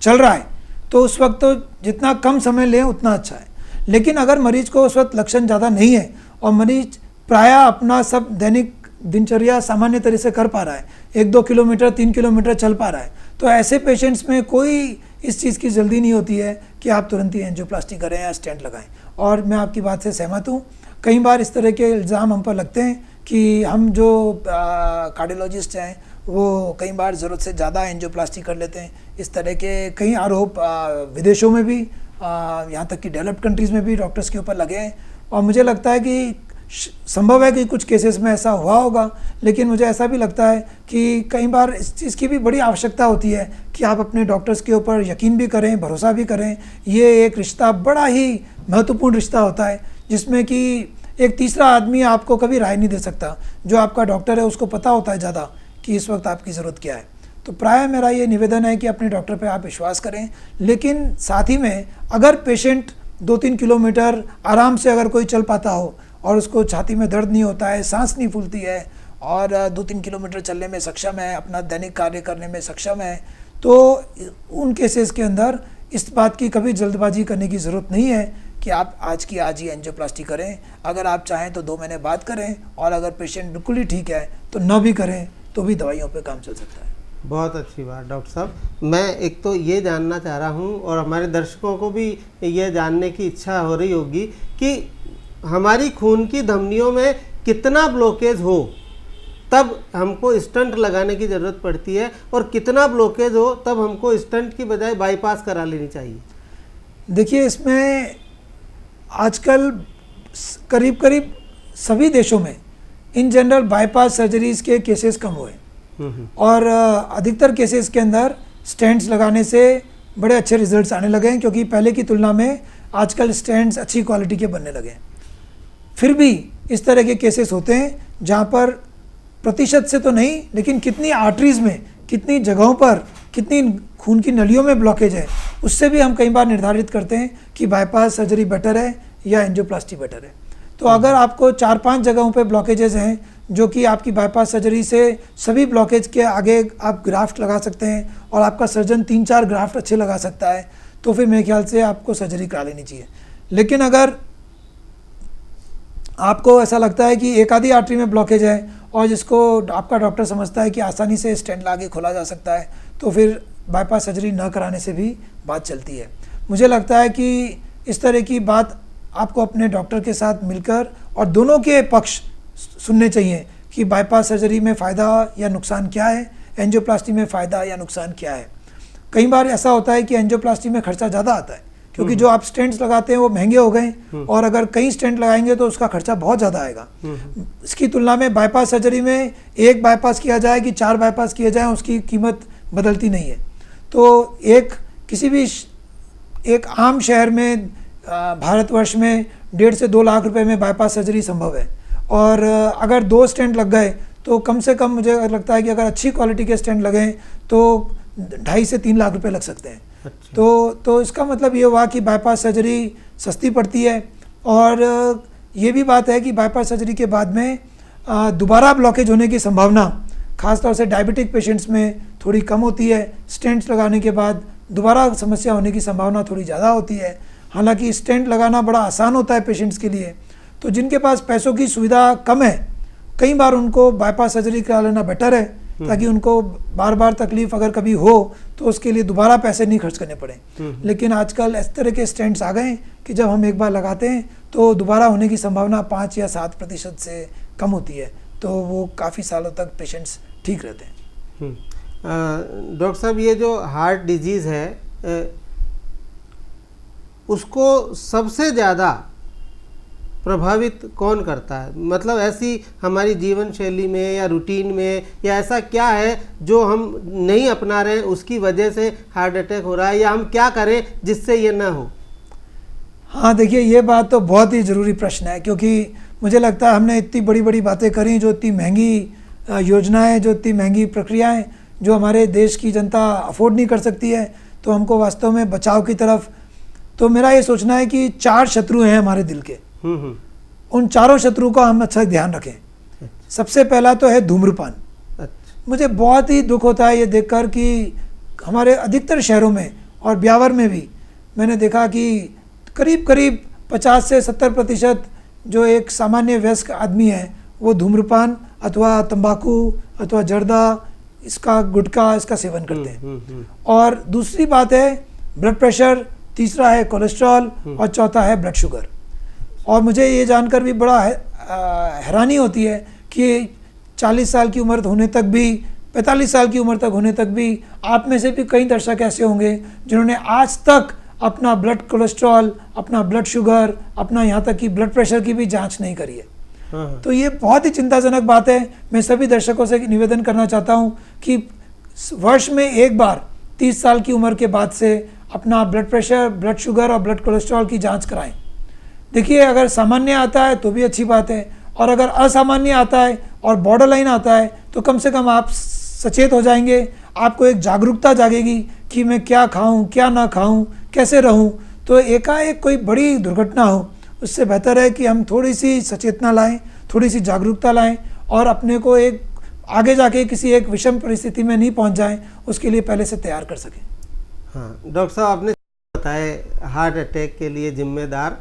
चल रहा है तो उस वक्त तो जितना कम समय लें उतना अच्छा है। लेकिन अगर मरीज़ को उस वक्त लक्षण ज़्यादा नहीं है और मरीज़ प्रायः अपना सब दैनिक दिनचर्या सामान्य तरह से कर पा रहा है, 1-2 किलोमीटर 3 किलोमीटर चल पा रहा है, तो ऐसे पेशेंट्स में कोई इस चीज़ की जल्दी नहीं होती है कि आप तुरंत ही एंजियोप्लास्टी करें या स्टेंट लगाएं। और मैं आपकी बात से सहमत हूँ। कई बार इस तरह के इल्ज़ाम हम पर लगते हैं कि हम जो कार्डियोलॉजिस्ट हैं वो कई बार ज़रूरत से ज़्यादा एंजियोप्लास्टी कर लेते हैं। इस तरह के कई आरोप विदेशों में भी, यहाँ तक कि डेवलप्ड कंट्रीज़ में भी डॉक्टर्स के ऊपर लगे हैं। और मुझे लगता है कि संभव है कि कुछ केसेस में ऐसा हुआ होगा, लेकिन मुझे ऐसा भी लगता है कि कई बार इस चीज़ की भी बड़ी आवश्यकता होती है कि आप अपने डॉक्टर्स के ऊपर यकीन भी करें, भरोसा भी करें। ये एक रिश्ता बड़ा ही महत्वपूर्ण रिश्ता होता है जिसमें कि एक तीसरा आदमी आपको कभी राय नहीं दे सकता। जो आपका डॉक्टर है उसको पता होता है ज़्यादा कि इस वक्त आपकी ज़रूरत क्या है। तो प्राय मेरा ये निवेदन है कि अपने डॉक्टर पे आप विश्वास करें, लेकिन साथ ही में अगर पेशेंट 2-3 किलोमीटर आराम से अगर कोई चल पाता हो और उसको छाती में दर्द नहीं होता है, सांस नहीं फूलती है और 2-3 किलोमीटर चलने में सक्षम है, अपना दैनिक कार्य करने में सक्षम है, तो उन केसेस के अंदर इस बात की कभी जल्दबाजी करने की ज़रूरत नहीं है कि आप आज की आज ही एंजियोप्लास्टी करें। अगर आप चाहें तो 2 महीने बाद करें, और अगर पेशेंट बिल्कुल ही ठीक है तो न भी करें, तो भी दवाइयों पे काम चल सकता है। बहुत अच्छी बात डॉक्टर साहब। मैं एक तो ये जानना चाह रहा हूँ और हमारे दर्शकों को भी ये जानने की इच्छा हो रही होगी कि हमारी खून की धमनियों में कितना ब्लॉकेज हो तब हमको स्टंट लगाने की ज़रूरत पड़ती है, और कितना ब्लॉकेज हो तब हमको स्टंट की बजाय बाईपास करा लेनी चाहिए। देखिए, इसमें आजकल करीब करीब सभी देशों में इन जनरल बाईपास सर्जरीज़ के केसेस कम हुए और अधिकतर केसेस के अंदर स्टेंट्स लगाने से बड़े अच्छे रिजल्ट्स आने लगे हैं, क्योंकि पहले की तुलना में आजकल स्टेंट्स अच्छी क्वालिटी के बनने लगे हैं। फिर भी इस तरह के केसेस होते हैं जहाँ पर प्रतिशत से तो नहीं, लेकिन कितनी आर्टरीज़ में, कितनी जगहों पर, कितनी खून की नलियों में ब्लॉकेज है, उससे भी हम कई बार निर्धारित करते हैं कि बाईपास सर्जरी बेटर है या एंजियोप्लास्टी बेटर है। तो अगर आपको 4-5 जगहों पे ब्लॉकेजेस हैं जो कि आपकी बाईपास सर्जरी से सभी ब्लॉकेज के आगे आप ग्राफ्ट लगा सकते हैं और आपका सर्जन 3-4 ग्राफ्ट अच्छे लगा सकता है, तो फिर मेरे ख्याल से आपको सर्जरी करा लेनी चाहिए। लेकिन अगर आपको ऐसा लगता है कि एक आधी आर्टरी में ब्लॉकेज है और जिसको आपका डॉक्टर समझता है कि आसानी से स्टेंट लगा के खोला जा सकता है, तो फिर बाईपास सर्जरी न कराने से भी बात चलती है। मुझे लगता है कि इस तरह की बात आपको अपने डॉक्टर के साथ मिलकर और दोनों के पक्ष सुनने चाहिए कि बाईपास सर्जरी में फ़ायदा या नुकसान क्या है, एंजियोप्लास्टी में फ़ायदा या नुकसान क्या है। कई बार ऐसा होता है कि एंजियोप्लास्टी में खर्चा ज़्यादा आता है, क्योंकि जो आप स्टेंट्स लगाते हैं वो महंगे हो गए, और अगर कई स्टेंट लगाएंगे तो उसका खर्चा बहुत ज़्यादा आएगा। इसकी तुलना में बाईपास सर्जरी में एक बाईपास किया जाए कि 4 बाईपास किए जाएँ, उसकी कीमत बदलती नहीं है। तो किसी भी एक आम शहर में भारतवर्ष में 1.5 से 2 लाख रुपए में बाईपास सर्जरी संभव है, और अगर 2 स्टेंट लग गए तो कम से कम मुझे लगता है कि अगर अच्छी क्वालिटी के स्टेंट लगें तो 2.5 से 3 लाख रुपए लग सकते हैं। अच्छा। तो इसका मतलब ये हुआ कि बाईपास सर्जरी सस्ती पड़ती है, और ये भी बात है कि बाईपास सर्जरी के बाद में दोबारा ब्लॉकेज होने की संभावना खासतौर से डायबिटिक पेशेंट्स में थोड़ी कम होती है। स्टेंट्स लगाने के बाद दोबारा समस्या होने की संभावना थोड़ी ज़्यादा होती है। हालांकि स्टेंट लगाना बड़ा आसान होता है पेशेंट्स के लिए, तो जिनके पास पैसों की सुविधा कम है, कई बार उनको बाईपास सर्जरी करा लेना बेटर है, ताकि उनको बार बार तकलीफ अगर कभी हो तो उसके लिए दोबारा पैसे नहीं खर्च करने पड़े। लेकिन आजकल इस तरह के स्टेंट्स आ गए हैं कि जब हम एक बार लगाते हैं तो दोबारा होने की संभावना 5 या 7% से कम होती है, तो वो काफ़ी सालों तक पेशेंट्स ठीक रहते हैं। डॉक्टर साहब, ये जो हार्ट डिजीज़ है उसको सबसे ज़्यादा प्रभावित कौन करता है? मतलब ऐसी हमारी जीवन शैली में या रूटीन में या ऐसा क्या है जो हम नहीं अपना रहे हैं उसकी वजह से हार्ट अटैक हो रहा है, या हम क्या करें जिससे ये ना हो? हाँ, देखिए, ये बात तो बहुत ही ज़रूरी प्रश्न है, क्योंकि मुझे लगता है हमने इतनी बड़ी बड़ी बातें करी, जो इतनी महंगी योजनाएं, जो इतनी महंगी प्रक्रियाएं जो हमारे देश की जनता अफोर्ड नहीं कर सकती है, तो हमको वास्तव में बचाव की तरफ, तो मेरा ये सोचना है कि 4 शत्रु हैं हमारे दिल के। उन चारों शत्रु का हम अच्छा ध्यान रखें। सबसे पहला तो है धूम्रपान। मुझे बहुत ही दुख होता है ये देखकर कि हमारे अधिकतर शहरों में और ब्यावर में भी मैंने देखा कि करीब करीब 50 से 70% जो एक सामान्य वयस्क आदमी है वो धूम्रपान अथवा तंबाकू अथवा जर्दा, इसका गुटखा, इसका सेवन करते हैं। और दूसरी बात है ब्लड प्रेशर, तीसरा है कोलेस्ट्रॉल, और चौथा है ब्लड शुगर। और मुझे ये जानकर भी बड़ा हैरानी होती है कि 40 साल की उम्र होने तक भी, 45 साल की उम्र तक होने तक भी आप में से भी कई दर्शक ऐसे होंगे जिन्होंने आज तक अपना ब्लड कोलेस्ट्रॉल, अपना ब्लड शुगर, अपना यहाँ तक कि ब्लड प्रेशर की भी जांच नहीं करी है। हाँ। तो ये बहुत ही चिंताजनक बात है। मैं सभी दर्शकों से निवेदन करना चाहता हूँ कि वर्ष में एक बार 30 साल की उम्र के बाद से अपना ब्लड प्रेशर, ब्लड शुगर और ब्लड कोलेस्ट्रॉल की जांच कराएं। देखिए, अगर सामान्य आता है तो भी अच्छी बात है, और अगर असामान्य आता है और बॉर्डर लाइन आता है तो कम से कम आप सचेत हो जाएंगे, आपको एक जागरूकता जागेगी कि मैं क्या खाऊं, क्या ना खाऊं, कैसे रहूं। तो एकाएक कोई बड़ी दुर्घटना हो, उससे बेहतर है कि हम थोड़ी सी सचेतना लाएं, थोड़ी सी जागरूकता लाएं, और अपने को एक आगे जाके किसी एक विषम परिस्थिति में नहीं पहुंच जाएं, उसके लिए पहले से तैयार कर सकें। हाँ डॉक्टर साहब, आपने बताया हार्ट अटैक के लिए जिम्मेदार,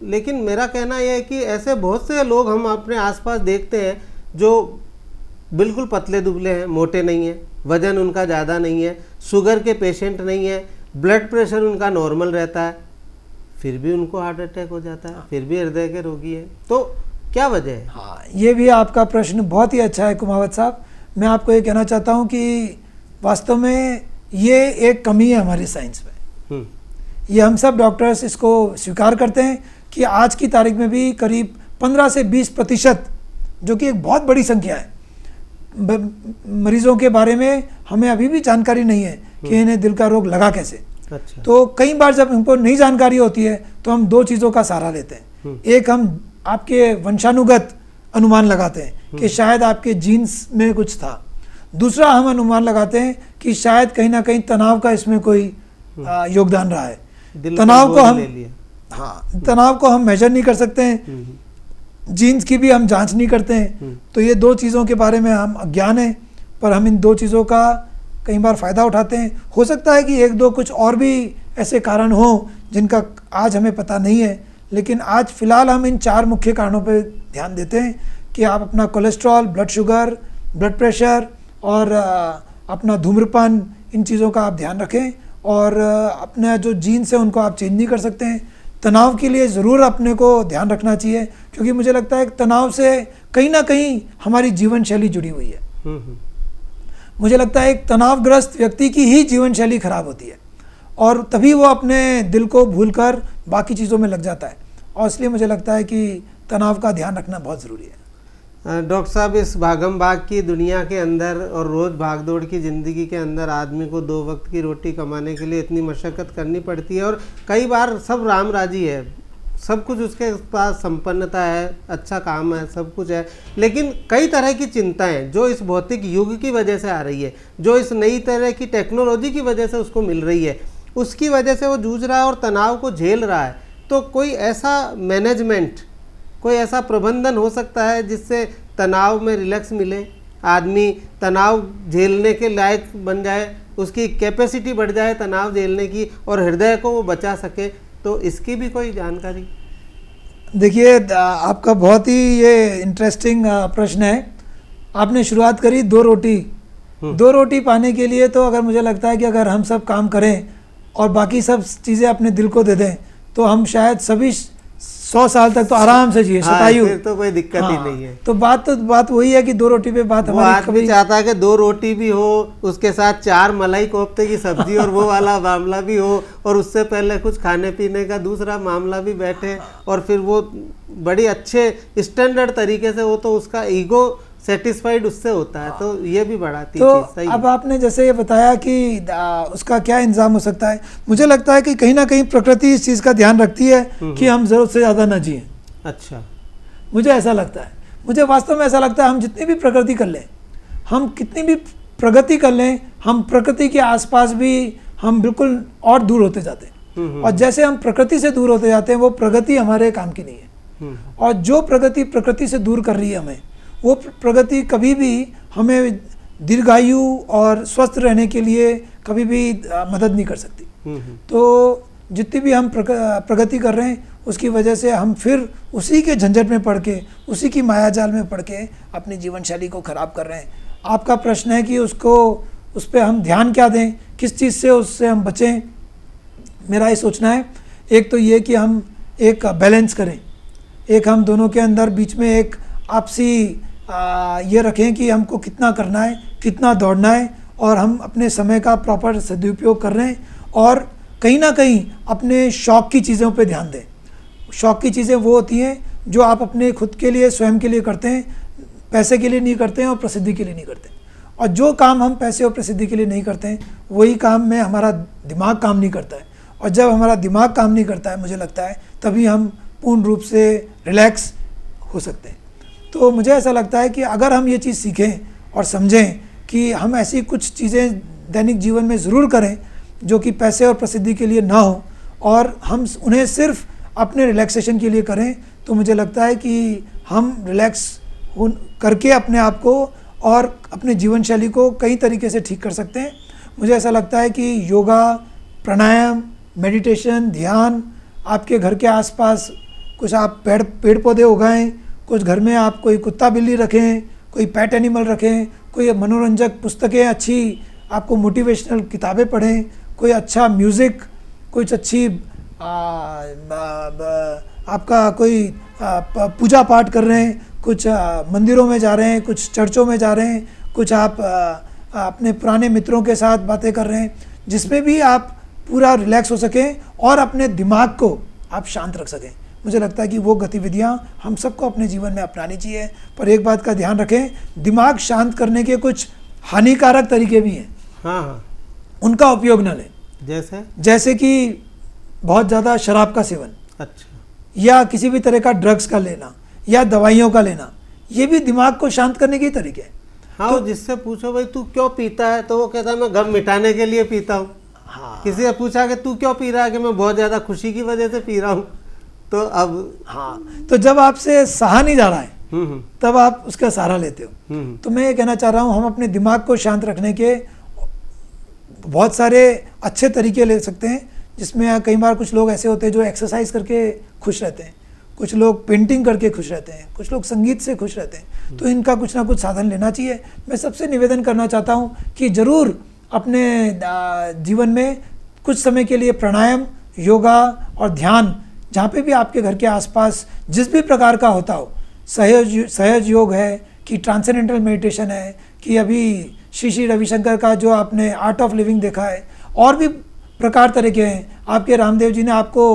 लेकिन मेरा कहना यह है कि ऐसे बहुत से लोग हम अपने आसपास देखते हैं जो बिल्कुल पतले दुबले हैं, मोटे नहीं हैं, वजन उनका ज़्यादा नहीं है, शुगर के पेशेंट नहीं है, ब्लड प्रेशर उनका नॉर्मल रहता है, फिर भी उनको हार्ट अटैक हो जाता है, फिर भी हृदय के रोगी है। तो क्या वजह है? हाँ, ये भी आपका प्रश्न बहुत ही अच्छा है कुमावत साहब। मैं आपको ये कहना चाहता हूँ कि वास्तव में ये एक कमी है हमारी साइंस में। ये हम सब डॉक्टर्स इसको स्वीकार करते हैं कि आज की तारीख में भी करीब 15 से 20%, जो कि एक बहुत बड़ी संख्या है, मरीजों के बारे में हमें अभी भी जानकारी नहीं है कि इन्हें दिल का रोग लगा कैसे। अच्छा। तो कई बार जब हमको नई जानकारी होती है तो हम दो चीज़ों का सहारा लेते हैं। एक, हम आपके वंशानुगत अनुमान लगाते हैं कि शायद आपके जीन्स में कुछ था। दूसरा, हम अनुमान लगाते हैं कि शायद कहीं ना कहीं तनाव का इसमें कोई योगदान रहा है। तनाव को हम मेजर नहीं कर सकते हैं, जीन्स की भी हम जांच नहीं करते हैं। तो ये दो चीज़ों के बारे में हम अज्ञान हैं, पर हम इन दो चीज़ों का कई बार फ़ायदा उठाते हैं। हो सकता है कि एक दो कुछ और भी ऐसे कारण हों जिनका आज हमें पता नहीं है, लेकिन आज फ़िलहाल हम इन 4 मुख्य कारणों पर ध्यान देते हैं कि आप अपना cholesterol, blood sugar, blood pressure और अपना धूम्रपान, इन चीज़ों का आप ध्यान रखें। और अपने जो जीन्स है उनको आप चेंज नहीं कर सकते हैं। तनाव के लिए ज़रूर अपने को ध्यान रखना चाहिए, क्योंकि मुझे लगता है कि तनाव से कहीं ना कहीं हमारी जीवन शैली जुड़ी हुई है। मुझे लगता है एक तनावग्रस्त व्यक्ति की ही जीवन शैली खराब होती है, और तभी वो अपने दिल को भूलकर बाकी चीज़ों में लग जाता है। और इसलिए मुझे लगता है कि तनाव का ध्यान रखना बहुत ज़रूरी है। डॉक्टर साहब, इस भागम भाग की दुनिया के अंदर और रोज़ भागदौड़ की ज़िंदगी के अंदर आदमी को 2 वक्त की रोटी कमाने के लिए इतनी मशक्क़त करनी पड़ती है, और कई बार सब राम राजी है, सब कुछ उसके पास संपन्नता है, अच्छा काम है, सब कुछ है, लेकिन कई तरह की चिंताएं जो इस भौतिक युग की वजह से आ रही है, जो इस नई तरह की टेक्नोलॉजी की वजह से उसको मिल रही है, उसकी वजह से वो जूझ रहा है और तनाव को झेल रहा है। तो कोई ऐसा मैनेजमेंट, कोई ऐसा प्रबंधन हो सकता है जिससे तनाव में रिलैक्स मिले, आदमी तनाव झेलने के लायक बन जाए, उसकी कैपेसिटी बढ़ जाए तनाव झेलने की, और हृदय को वो बचा सके? तो इसकी भी कोई जानकारी? देखिए, आपका बहुत ही ये इंटरेस्टिंग प्रश्न है। आपने शुरुआत करी 2 रोटी। 2 रोटी पाने के लिए तो अगर मुझे लगता है कि अगर हम सब काम करें और बाकी सब चीज़ें अपने दिल को दे दें तो हम शायद सभी 100 साल तक तो आराम से जिए, शतायु। फिर तो कोई दिक्कत ही नहीं है। तो बात वही है कि 2 रोटी पे बात हमारी कभी चाहता है कि 2 रोटी भी हो, उसके साथ 4 मलाई कोफ्ते की सब्जी और वो वाला मामला भी हो, और उससे पहले कुछ खाने पीने का दूसरा मामला भी बैठे, और फिर वो बड़ी अच्छे स्टैंडर्ड तरीके से हो, तो उसका ईगो सेटिस्फाइड उससे होता है। तो ये भी बढ़ाती तो चीज़। सही। अब आपने जैसे ये बताया कि उसका क्या इंतजाम हो सकता है, मुझे लगता है कि कहीं ना कहीं प्रकृति इस चीज़ का ध्यान रखती है कि हम ज़रूरत से ज़्यादा ना जिए। अच्छा, मुझे ऐसा लगता है, मुझे वास्तव में ऐसा लगता है हम जितनी भी प्रगति कर लें, हम कितनी भी प्रगति कर लें, हम प्रकृति के आसपास भी हम बिल्कुल और दूर होते जाते हैं। और जैसे हम प्रकृति से दूर होते जाते हैं, वो प्रगति हमारे काम की नहीं है। और जो प्रगति प्रकृति से दूर कर रही है हमें, वो प्रगति कभी भी हमें दीर्घायु और स्वस्थ रहने के लिए कभी भी मदद नहीं कर सकती। तो जितनी भी हम प्रगति कर रहे हैं, उसकी वजह से हम फिर उसी के झंझट में पड़ के, उसी की मायाजाल में पड़ के अपनी जीवन शैली को ख़राब कर रहे हैं। आपका प्रश्न है कि उस पर हम ध्यान क्या दें, किस चीज़ से उससे हम बचें। मेरा ये सोचना है, एक तो ये कि हम एक बैलेंस करें, एक हम दोनों के अंदर बीच में एक आपसी ये रखें कि हमको कितना करना है, कितना दौड़ना है, और हम अपने समय का प्रॉपर सदुपयोग कर रहे हैं, और कहीं ना कहीं अपने शौक़ की चीज़ों पे ध्यान दें। शौक़ की चीज़ें वो होती हैं जो आप अपने खुद के लिए, स्वयं के लिए करते हैं, पैसे के लिए नहीं करते हैं और प्रसिद्धि के लिए नहीं करते हैं। और जो काम हम पैसे और प्रसिद्धि के लिए नहीं करते हैं, वही काम में हमारा दिमाग काम नहीं करता है। और जब हमारा दिमाग काम नहीं करता है, मुझे लगता है तभी हम पूर्ण रूप से रिलैक्स हो सकते हैं। तो मुझे ऐसा लगता है कि अगर हम ये चीज़ सीखें और समझें कि हम ऐसी कुछ चीज़ें दैनिक जीवन में ज़रूर करें जो कि पैसे और प्रसिद्धि के लिए ना हो, और हम उन्हें सिर्फ अपने रिलैक्सेशन के लिए करें, तो मुझे लगता है कि हम रिलैक्स करके अपने आप को और अपने जीवन शैली को कई तरीके से ठीक कर सकते हैं। मुझे ऐसा लगता है कि योगा, प्राणायाम, मेडिटेशन, ध्यान, आपके घर के आसपास कुछ आप पेड़ पौधे उगाएं, कुछ घर में आप कोई कुत्ता बिल्ली रखें, कोई पेट एनिमल रखें, कोई मनोरंजक पुस्तकें, अच्छी आपको मोटिवेशनल किताबें पढ़ें, कोई अच्छा म्यूज़िक, कुछ अच्छी आपका कोई पूजा पाठ कर रहे हैं, कुछ मंदिरों में जा रहे हैं, कुछ चर्चों में जा रहे हैं, कुछ आप अपने पुराने मित्रों के साथ बातें कर रहे हैं, जिसमें भी आप पूरा रिलैक्स हो सकें और अपने दिमाग को आप शांत रख सकें। मुझे लगता है कि वो गतिविधियां हम सबको अपने जीवन में अपनानी चाहिए। पर एक बात का ध्यान रखें, दिमाग शांत करने के कुछ हानिकारक तरीके भी हैं। हाँ, उनका उपयोग न लें। जैसे कि बहुत ज़्यादा शराब का सेवन, अच्छा, या किसी भी तरह का ड्रग्स का लेना, या दवाइयों का लेना, ये भी दिमाग को शांत करने के तरीके हैं। हाँ, तो जिससे पूछो भाई तू क्यों पीता है, तो वो कहता है मैं गम मिटाने के लिए पीता हूँ। हाँ, किसी से पूछा कि तू क्यों पी रहा है, कि मैं बहुत ज़्यादा खुशी की वजह से पी रहा हूँ। तो अब हाँ, तो जब आपसे सहा नहीं जा रहा है तब आप उसका सहारा लेते हो। तो मैं ये कहना चाह रहा हूँ, हम अपने दिमाग को शांत रखने के बहुत सारे अच्छे तरीके ले सकते हैं, जिसमें कई बार कुछ लोग ऐसे होते हैं जो एक्सरसाइज करके खुश रहते हैं, कुछ लोग पेंटिंग करके खुश रहते हैं, कुछ लोग संगीत से खुश रहते हैं। तो इनका कुछ ना कुछ साधन लेना चाहिए। मैं सबसे निवेदन करना चाहता हूँ कि ज़रूर अपने जीवन में कुछ समय के लिए प्राणायाम, योगा और ध्यान, जहाँ पे भी आपके घर के आसपास जिस भी प्रकार का होता हो, सहज योग है कि ट्रांसेंडेंटल मेडिटेशन है, कि अभी श्री रविशंकर का जो आपने आर्ट ऑफ लिविंग देखा है, और भी प्रकार तरह के हैं। आपके रामदेव जी ने आपको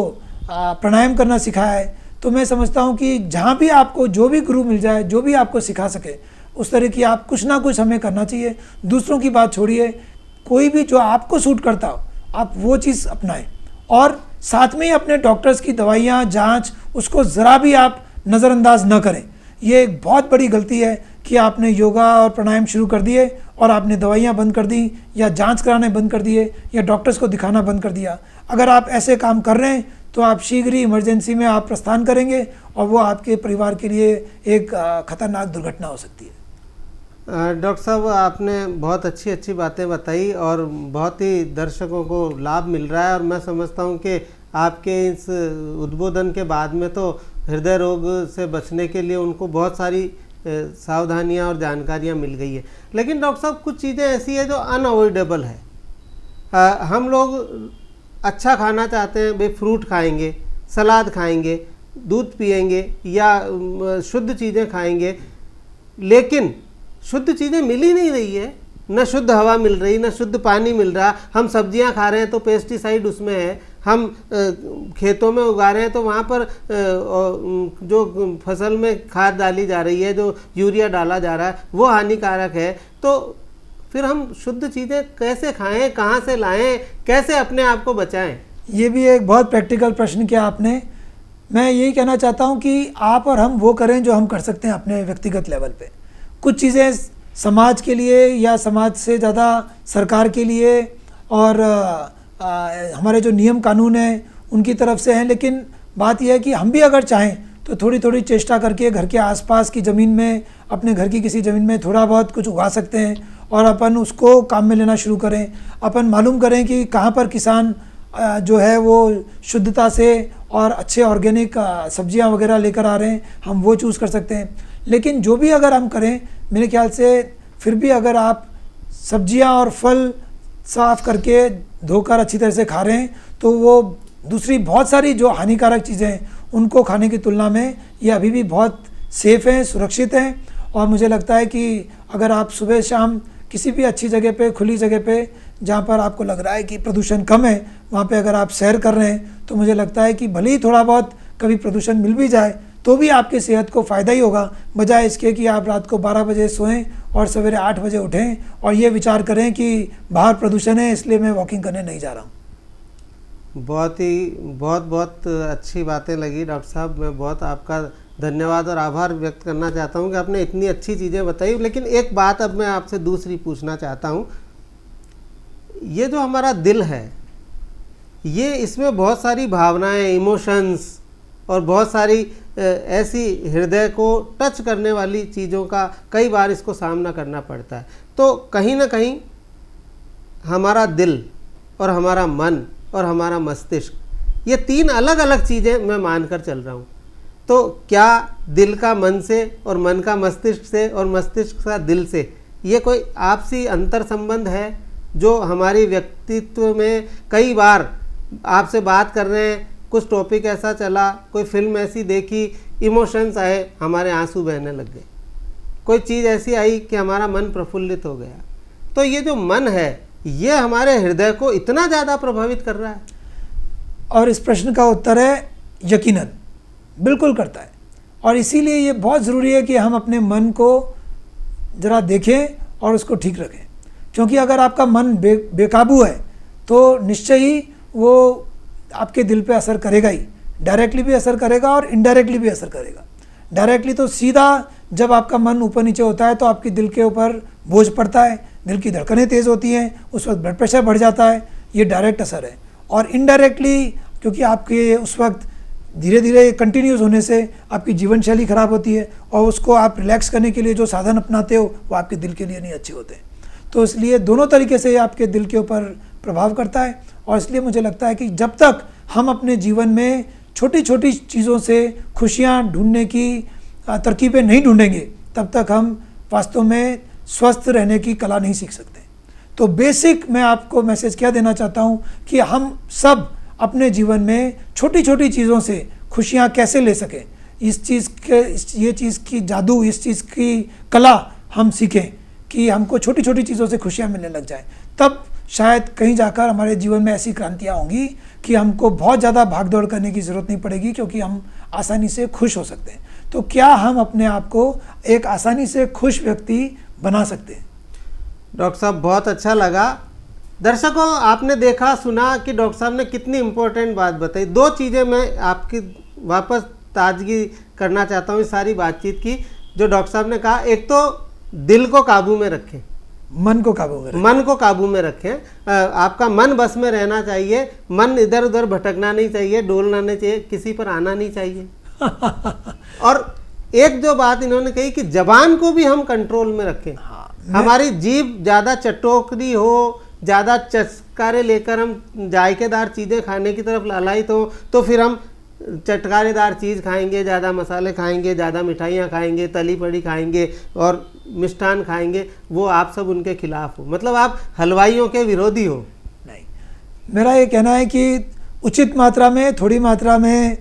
प्राणायाम करना सिखाया है। तो मैं समझता हूँ कि जहाँ भी आपको जो भी गुरु मिल जाए, जो भी आपको सिखा सके, उस तरह की आप कुछ ना कुछ हमें करना चाहिए। दूसरों की बात छोड़िए, कोई भी जो आपको सूट करता हो आप वो चीज़ अपनाएं, और साथ में ही अपने डॉक्टर्स की दवाइयाँ, जांच, उसको ज़रा भी आप नज़रअंदाज न करें। ये एक बहुत बड़ी गलती है कि आपने योगा और प्राणायाम शुरू कर दिए और आपने दवाइयाँ बंद कर दी, या जांच कराने बंद कर दिए, या डॉक्टर्स को दिखाना बंद कर दिया। अगर आप ऐसे काम कर रहे हैं तो आप शीघ्र ही इमरजेंसी में आप प्रस्थान करेंगे, और वो आपके परिवार के लिए एक खतरनाक दुर्घटना हो सकती है। डॉक्टर साहब, आपने बहुत अच्छी अच्छी बातें बताई और बहुत ही दर्शकों को लाभ मिल रहा है। और मैं समझता हूँ कि आपके इस उद्बोधन के बाद में तो हृदय रोग से बचने के लिए उनको बहुत सारी सावधानियाँ और जानकारियाँ मिल गई है। लेकिन डॉक्टर साहब, कुछ चीज़ें ऐसी है जो अनअवॉइडेबल है। हम लोग अच्छा खाना चाहते हैं, भाई फ्रूट खाएंगे, सलाद खाएंगे, दूध पिएंगे, या शुद्ध चीज़ें खाएंगे, लेकिन शुद्ध चीज़ें मिल ही नहीं रही है। न शुद्ध हवा मिल रही, न शुद्ध पानी मिल रहा। हम सब्जियां खा रहे हैं तो पेस्टिसाइड उसमें है, हम खेतों में उगा रहे हैं तो वहाँ पर जो फसल में खाद डाली जा रही है, जो यूरिया डाला जा रहा है, वो हानिकारक है। तो फिर हम शुद्ध चीज़ें कैसे खाएं, कहाँ से लाएं, कैसे अपने आप को बचाएं? ये भी एक बहुत प्रैक्टिकल प्रश्न किया आपने। मैं यही कहना चाहता हूँ कि आप और हम वो करें जो हम कर सकते हैं अपने व्यक्तिगत लेवल पे। कुछ चीज़ें समाज के लिए, या समाज से ज़्यादा सरकार के लिए, और हमारे जो नियम कानून हैं उनकी तरफ से हैं। लेकिन बात यह है कि हम भी अगर चाहें तो थोड़ी थोड़ी चेष्टा करके घर के आसपास की ज़मीन में, अपने घर की किसी ज़मीन में थोड़ा बहुत कुछ उगा सकते हैं, और अपन उसको काम में लेना शुरू करें। अपन मालूम करें कि कहाँ पर किसान जो है वो शुद्धता से और अच्छे ऑर्गेनिक सब्जियां वगैरह लेकर आ रहे हैं, हम वो चूज़ कर सकते हैं। लेकिन जो भी अगर हम करें, मेरे ख्याल से फिर भी अगर आप सब्जियां और फल साफ़ करके धोकर अच्छी तरह से खा रहे हैं, तो वो दूसरी बहुत सारी जो हानिकारक चीज़ें हैं उनको खाने की तुलना में ये अभी भी बहुत सेफ़ हैं, सुरक्षित हैं। और मुझे लगता है कि अगर आप सुबह शाम किसी भी अच्छी जगह पे, खुली जगह पे, जहाँ पर आपको लग रहा है कि प्रदूषण कम है, वहाँ पे अगर आप सैर कर रहे हैं, तो मुझे लगता है कि भले ही थोड़ा बहुत कभी प्रदूषण मिल भी जाए तो भी आपकी सेहत को फ़ायदा ही होगा, बजाय इसके कि आप रात को 12 बजे सोएं और सवेरे 8 बजे उठें और ये विचार करें कि बाहर प्रदूषण है इसलिए मैं वॉकिंग करने नहीं जा रहा हूँ। बहुत अच्छी बातें लगी डॉक्टर साहब। मैं बहुत आपका धन्यवाद और आभार व्यक्त करना चाहता हूँ कि आपने इतनी अच्छी चीज़ें बताई। लेकिन एक बात अब मैं आपसे दूसरी पूछना चाहता हूँ, ये जो हमारा दिल है, ये इसमें बहुत सारी भावनाएं, इमोशंस और बहुत सारी ऐसी हृदय को टच करने वाली चीज़ों का कई बार इसको सामना करना पड़ता है। तो कहीं ना कहीं हमारा दिल और हमारा मन और हमारा मस्तिष्क, ये तीन अलग अलग चीज़ें मैं मानकर चल रहा हूँ। तो क्या दिल का मन से और मन का मस्तिष्क से और मस्तिष्क का दिल से ये कोई आपसी अंतर संबंध है जो हमारी व्यक्तित्व में, कई बार आपसे बात कर रहे हैं, कुछ टॉपिक ऐसा चला, कोई फिल्म ऐसी देखी, इमोशंस आए, हमारे आंसू बहने लग गए, कोई चीज़ ऐसी आई कि हमारा मन प्रफुल्लित हो गया। तो ये जो मन है ये हमारे हृदय को इतना ज़्यादा प्रभावित कर रहा है? और इस प्रश्न का उत्तर है यकीनन, बिल्कुल करता है। और इसीलिए ये बहुत ज़रूरी है कि हम अपने मन को ज़रा देखें और उसको ठीक रखें, क्योंकि अगर आपका मन बेकाबू है तो निश्चय ही वो आपके दिल पे असर करेगा ही, डायरेक्टली भी असर करेगा और इनडायरेक्टली भी असर करेगा। डायरेक्टली तो सीधा जब आपका मन ऊपर नीचे होता है तो आपके दिल के ऊपर बोझ पड़ता है, दिल की धड़कनें तेज़ होती हैं, उस वक्त ब्लड प्रेशर बढ़ जाता है, ये डायरेक्ट असर है। और इनडायरेक्टली क्योंकि आपके उस वक्त धीरे धीरे कंटिन्यूस होने से आपकी जीवन शैली ख़राब होती है और उसको आप रिलैक्स करने के लिए जो साधन अपनाते हो वो आपके दिल के लिए नहीं अच्छे होते। तो इसलिए दोनों तरीके से आपके दिल के ऊपर प्रभाव करता है। और इसलिए मुझे लगता है कि जब तक हम अपने जीवन में छोटी छोटी चीज़ों से खुशियाँ ढूंढने की तरकीबें नहीं ढूंढेंगे तब तक हम वास्तव में स्वस्थ रहने की कला नहीं सीख सकते। तो बेसिक मैं आपको मैसेज क्या देना चाहता हूँ कि हम सब अपने जीवन में छोटी छोटी चीज़ों से खुशियाँ कैसे ले सकें, ये चीज़ की जादू, इस चीज़ की कला हम सीखें कि हमको छोटी छोटी चीज़ों से खुशियाँ मिलने लग जाएं। तब शायद कहीं जाकर हमारे जीवन में ऐसी क्रांतियाँ होंगी कि हमको बहुत ज़्यादा भाग दौड़ करने की ज़रूरत नहीं पड़ेगी, क्योंकि हम आसानी से खुश हो सकते हैं। तो क्या हम अपने आप को एक आसानी से खुश व्यक्ति बना सकते हैं? डॉक्टर साहब बहुत अच्छा लगा। दर्शकों, आपने देखा सुना कि डॉक्टर साहब ने कितनी इम्पोर्टेंट बात बताई। दो चीज़ें मैं आपकी वापस ताजगी करना चाहता हूँ इस सारी बातचीत की, जो डॉक्टर साहब ने कहा। एक तो दिल को काबू में रखें, मन को काबू में रखें। आपका मन बस में रहना चाहिए, मन इधर उधर भटकना नहीं चाहिए, डोलना नहीं चाहिए, किसी पर आना नहीं चाहिए। और एक जो बात इन्होंने कही कि जबान को भी हम कंट्रोल में रखें। हमारी जीभ ज़्यादा चटोकरी हो, ज़्यादा चटकारे लेकर हम जायकेदार चीज़ें खाने की तरफ लालायित हो तो फिर हम चटकारेदार चीज़ खाएंगे, ज़्यादा मसाले खाएंगे, ज़्यादा मिठाइयाँ खाएंगे, तली पड़ी खाएंगे और मिष्ठान खाएंगे। वो आप सब उनके खिलाफ हो, मतलब आप हलवाइयों के विरोधी हो। नहीं, मेरा ये कहना है कि उचित मात्रा में, थोड़ी मात्रा में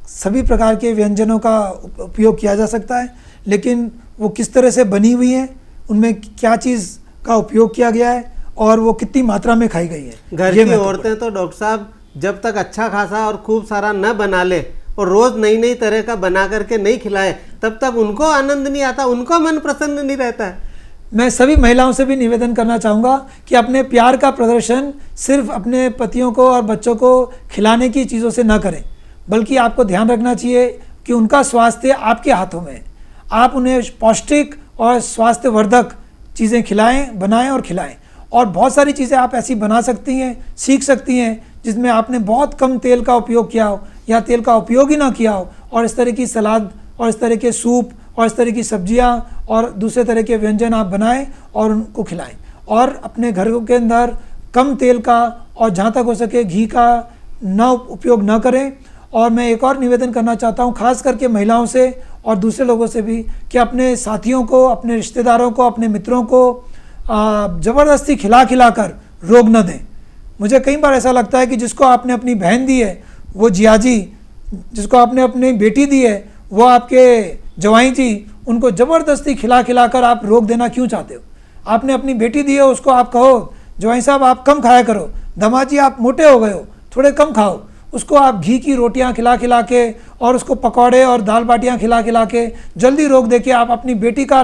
सभी प्रकार के व्यंजनों का उपयोग किया जा सकता है, लेकिन वो किस तरह से बनी हुई हैं, उनमें क्या चीज़ का उपयोग किया गया है और वो कितनी मात्रा में खाई गई है। घर की औरतें तो डॉक्टर साहब जब तक अच्छा खासा और खूब सारा न बना ले और रोज़ नई नई तरह का बना करके नहीं खिलाए तब तक उनको आनंद नहीं आता, उनको मन प्रसन्न नहीं रहता है। मैं सभी महिलाओं से भी निवेदन करना चाहूँगा कि अपने प्यार का प्रदर्शन सिर्फ अपने पतियों को और बच्चों को खिलाने की चीज़ों से न करें, बल्कि आपको ध्यान रखना चाहिए कि उनका स्वास्थ्य आपके हाथों में है। आप उन्हें पौष्टिक और स्वास्थ्यवर्धक चीज़ें खिलाएं, बनाएं और खिलाएं। और बहुत सारी चीज़ें आप ऐसी बना सकती हैं, सीख सकती हैं जिसमें आपने बहुत कम तेल का उपयोग किया हो या तेल का उपयोग ही ना किया हो, और इस तरह की सलाद और इस तरह के सूप और इस तरह की सब्जियां और दूसरे तरह के व्यंजन आप बनाएं और उनको खिलाएं। और अपने घरों के अंदर कम तेल का और जहाँ तक हो सके घी का न उपयोग न करें। और मैं एक और निवेदन करना चाहता हूँ, खास करके महिलाओं से और दूसरे लोगों से भी, कि अपने साथियों को, अपने रिश्तेदारों को, अपने मित्रों को ज़बरदस्ती खिला कर रोग न दें। मुझे कई बार ऐसा लगता है कि जिसको आपने अपनी बहन दी है वो जियाजी, जिसको आपने अपनी बेटी दी है वो आपके जवाई जी, उनको ज़बरदस्ती खिला कर आप रोग देना क्यों चाहते हो? आपने अपनी बेटी दी है, उसको आप कहो जवाई साहब आप कम खाया करो, दामाद जी आप मोटे हो गए हो, थोड़े कम खाओ। उसको आप घी की रोटियां खिला खिला के और उसको पकौड़े और दाल बाटियां खिला खिला के जल्दी रोक दे के आप अपनी बेटी का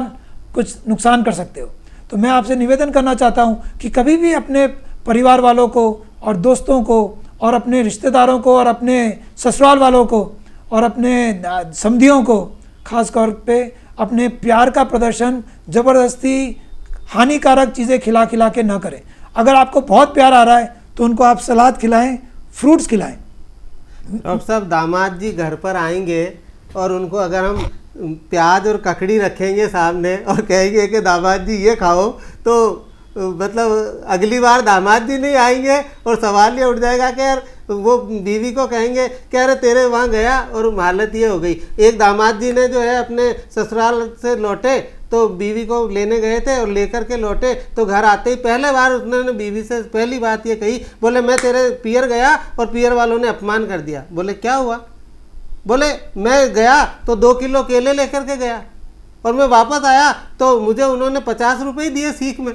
कुछ नुकसान कर सकते हो। तो मैं आपसे निवेदन करना चाहता हूं कि कभी भी अपने परिवार वालों को और दोस्तों को और अपने रिश्तेदारों को और अपने ससुराल वालों को और अपने समधियों को खास तौर पे अपने प्यार का प्रदर्शन ज़बरदस्ती हानिकारक चीज़ें खिला खिला के ना करें। अगर आपको बहुत प्यार आ रहा है तो उनको आप सलाद खिलाएं, फ्रूट्स खिलाएं। डॉक्टर साहब, दामाद जी घर पर आएंगे और उनको अगर हम प्याज और ककड़ी रखेंगे सामने और कहेंगे कि दामाद जी ये खाओ, तो मतलब अगली बार दामाद जी नहीं आएंगे और सवाल ये उठ जाएगा कि यार वो बीवी को कहेंगे कि अरे तेरे वहाँ गया और हालत ये हो गई। एक दामाद जी ने जो है अपने ससुराल से लौटे तो बीवी को लेने गए थे और लेकर के लौटे तो घर आते ही पहले बार उन्होंने बीवी से पहली बात ये कही, बोले मैं तेरे पियर गया और पियर वालों ने अपमान कर दिया। बोले क्या हुआ? बोले मैं गया तो 2 किलो केले लेकर के गया और मैं वापस आया तो मुझे उन्होंने 50 रुपये दिए सीख में,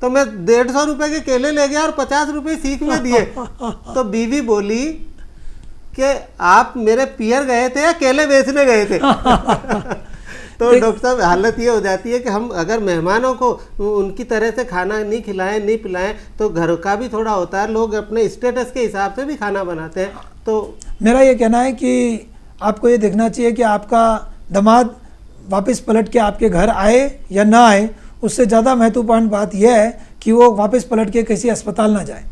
तो मैं 150 रुपये के केले ले गया और 50 रुपये सीख में दिए। तो बीवी बोली कि आप मेरे पियर गए थे या केले बेचने गए थे? तो डॉक्टर साहब, हालत ये हो जाती है कि हम अगर मेहमानों को उनकी तरह से खाना नहीं खिलाएं, नहीं पिलाएं, तो घर का भी थोड़ा होता है, लोग अपने स्टेटस के हिसाब से भी खाना बनाते हैं। तो मेरा ये कहना है कि आपको ये देखना चाहिए कि आपका दामाद वापस पलट के आपके घर आए या ना आए, उससे ज़्यादा महत्वपूर्ण बात यह है कि वो वापस पलट के किसी अस्पताल ना जाए।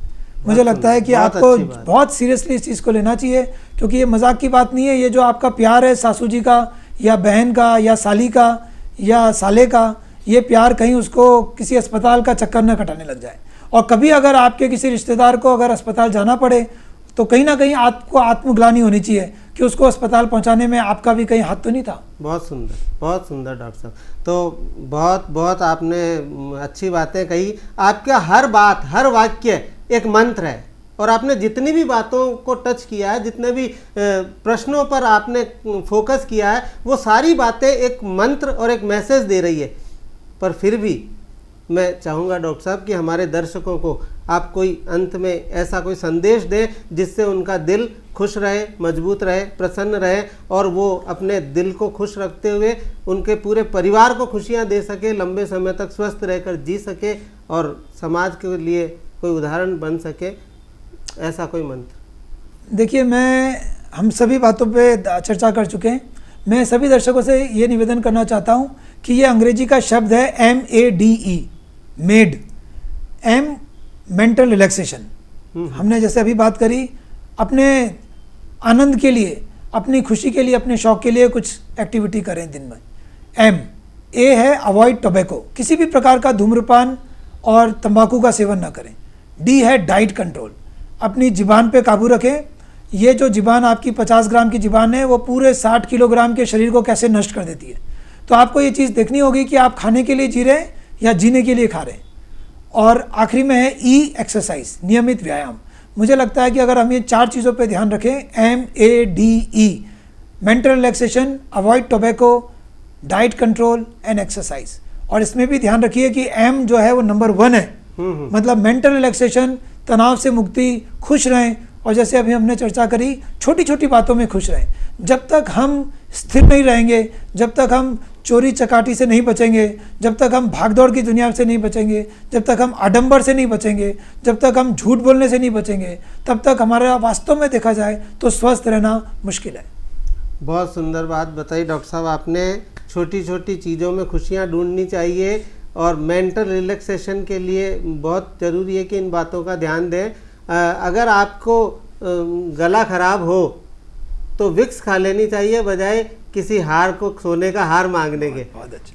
मुझे लगता है कि आपको बहुत सीरियसली इस चीज़ को लेना चाहिए, क्योंकि ये मजाक की बात नहीं है। ये जो आपका प्यार है सासू जी का या बहन का या साली का या साले का, ये प्यार कहीं उसको किसी अस्पताल का चक्कर न कटाने लग जाए। और कभी अगर आपके किसी रिश्तेदार को अगर अस्पताल जाना पड़े तो कहीं ना कहीं आपको आत्मग्लानि होनी चाहिए कि उसको अस्पताल पहुंचाने में आपका भी कहीं हाथ तो नहीं था। बहुत सुंदर डॉक्टर साहब, तो बहुत आपने अच्छी बातें कही। आपका हर बात, हर वाक्य एक मंत्र है और आपने जितनी भी बातों को टच किया है, जितने भी प्रश्नों पर आपने फोकस किया है, वो सारी बातें एक मंत्र और एक मैसेज दे रही है। पर फिर भी मैं चाहूँगा डॉक्टर साहब कि हमारे दर्शकों को आप कोई अंत में ऐसा कोई संदेश दें जिससे उनका दिल खुश रहे, मजबूत रहे, प्रसन्न रहे और वो अपने दिल को खुश रखते हुए उनके पूरे परिवार को खुशियाँ दे सके, लंबे समय तक स्वस्थ रहकर जी सके और समाज के लिए कोई उदाहरण बन सके, ऐसा कोई मंत्र। देखिए, हम सभी बातों पे चर्चा कर चुके हैं। मैं सभी दर्शकों से ये निवेदन करना चाहता हूँ कि ये अंग्रेजी का शब्द है MADE, made. M mental relaxation. हमने जैसे अभी बात करी, अपने आनंद के लिए, अपनी खुशी के लिए, अपने शौक के लिए कुछ एक्टिविटी करें दिन में। A है अवॉइड टोबैको, किसी भी प्रकार का धूम्रपान और तंबाकू का सेवन ना करें। D है डाइट कंट्रोल, अपनी ज़ुबान पे काबू रखें। ये जो ज़ुबान आपकी 50 ग्राम की ज़ुबान है, वो पूरे 60 किलोग्राम के शरीर को कैसे नष्ट कर देती है। तो आपको ये चीज़ देखनी होगी कि आप खाने के लिए जी रहे हैं या जीने के लिए खा रहे हैं। और आखिरी में है E एक्सरसाइज, नियमित व्यायाम। मुझे लगता है कि अगर हम ये 4 चीज़ों पे ध्यान रखें, MADE, mental relaxation, avoid tobacco, diet control and exercise, और इसमें भी ध्यान रखिए कि M जो है वो नंबर 1 है। मतलब मेंटल रिलैक्सेशन, तनाव से मुक्ति, खुश रहें। और जैसे अभी हमने चर्चा करी, छोटी छोटी बातों में खुश रहें। जब तक हम स्थिर नहीं रहेंगे, जब तक हम चोरी चकाटी से नहीं बचेंगे, जब तक हम भागदौड़ की दुनिया से नहीं बचेंगे, जब तक हम आडंबर से नहीं बचेंगे, जब तक हम झूठ बोलने से नहीं बचेंगे, तब तक हमारा वास्तव में देखा जाए तो स्वस्थ रहना मुश्किल है। बहुत सुंदर बात बताई डॉक्टर साहब आपने। छोटी छोटी चीज़ों में खुशियाँ ढूंढनी चाहिए और मेंटल रिलैक्सेशन के लिए बहुत ज़रूरी है कि इन बातों का ध्यान दें। अगर आपको गला खराब हो तो विक्स खा लेनी चाहिए बजाय किसी हार को, सोने का हार मांगने के।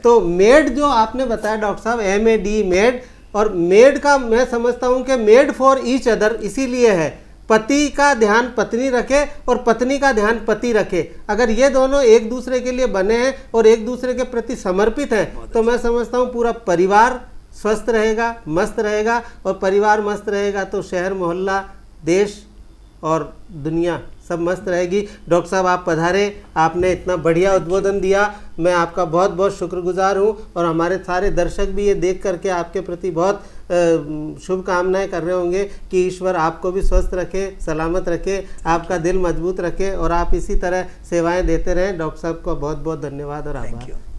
तो मेड जो आपने बताया डॉक्टर साहब, MAD, मेड, और मेड का मैं समझता हूँ कि मेड फॉर ईच अदर इसीलिए है, पति का ध्यान पत्नी रखे और पत्नी का ध्यान पति रखे। अगर ये दोनों एक दूसरे के लिए बने हैं और एक दूसरे के प्रति समर्पित हैं तो मैं समझता हूँ पूरा परिवार स्वस्थ रहेगा, मस्त रहेगा, और परिवार मस्त रहेगा तो शहर, मोहल्ला, देश और दुनिया सब मस्त रहेगी। डॉक्टर साहब आप पधारे, आपने इतना बढ़िया उद्बोधन दिया, मैं आपका बहुत बहुत शुक्रगुजार हूँ और हमारे सारे दर्शक भी ये देख करके आपके प्रति बहुत शुभकामनाएं कर रहे होंगे कि ईश्वर आपको भी स्वस्थ रखे, सलामत रखे, आपका दिल मजबूत रखे और आप इसी तरह सेवाएं देते रहें। डॉक्टर साहब को बहुत बहुत धन्यवाद और आभार। Thank you.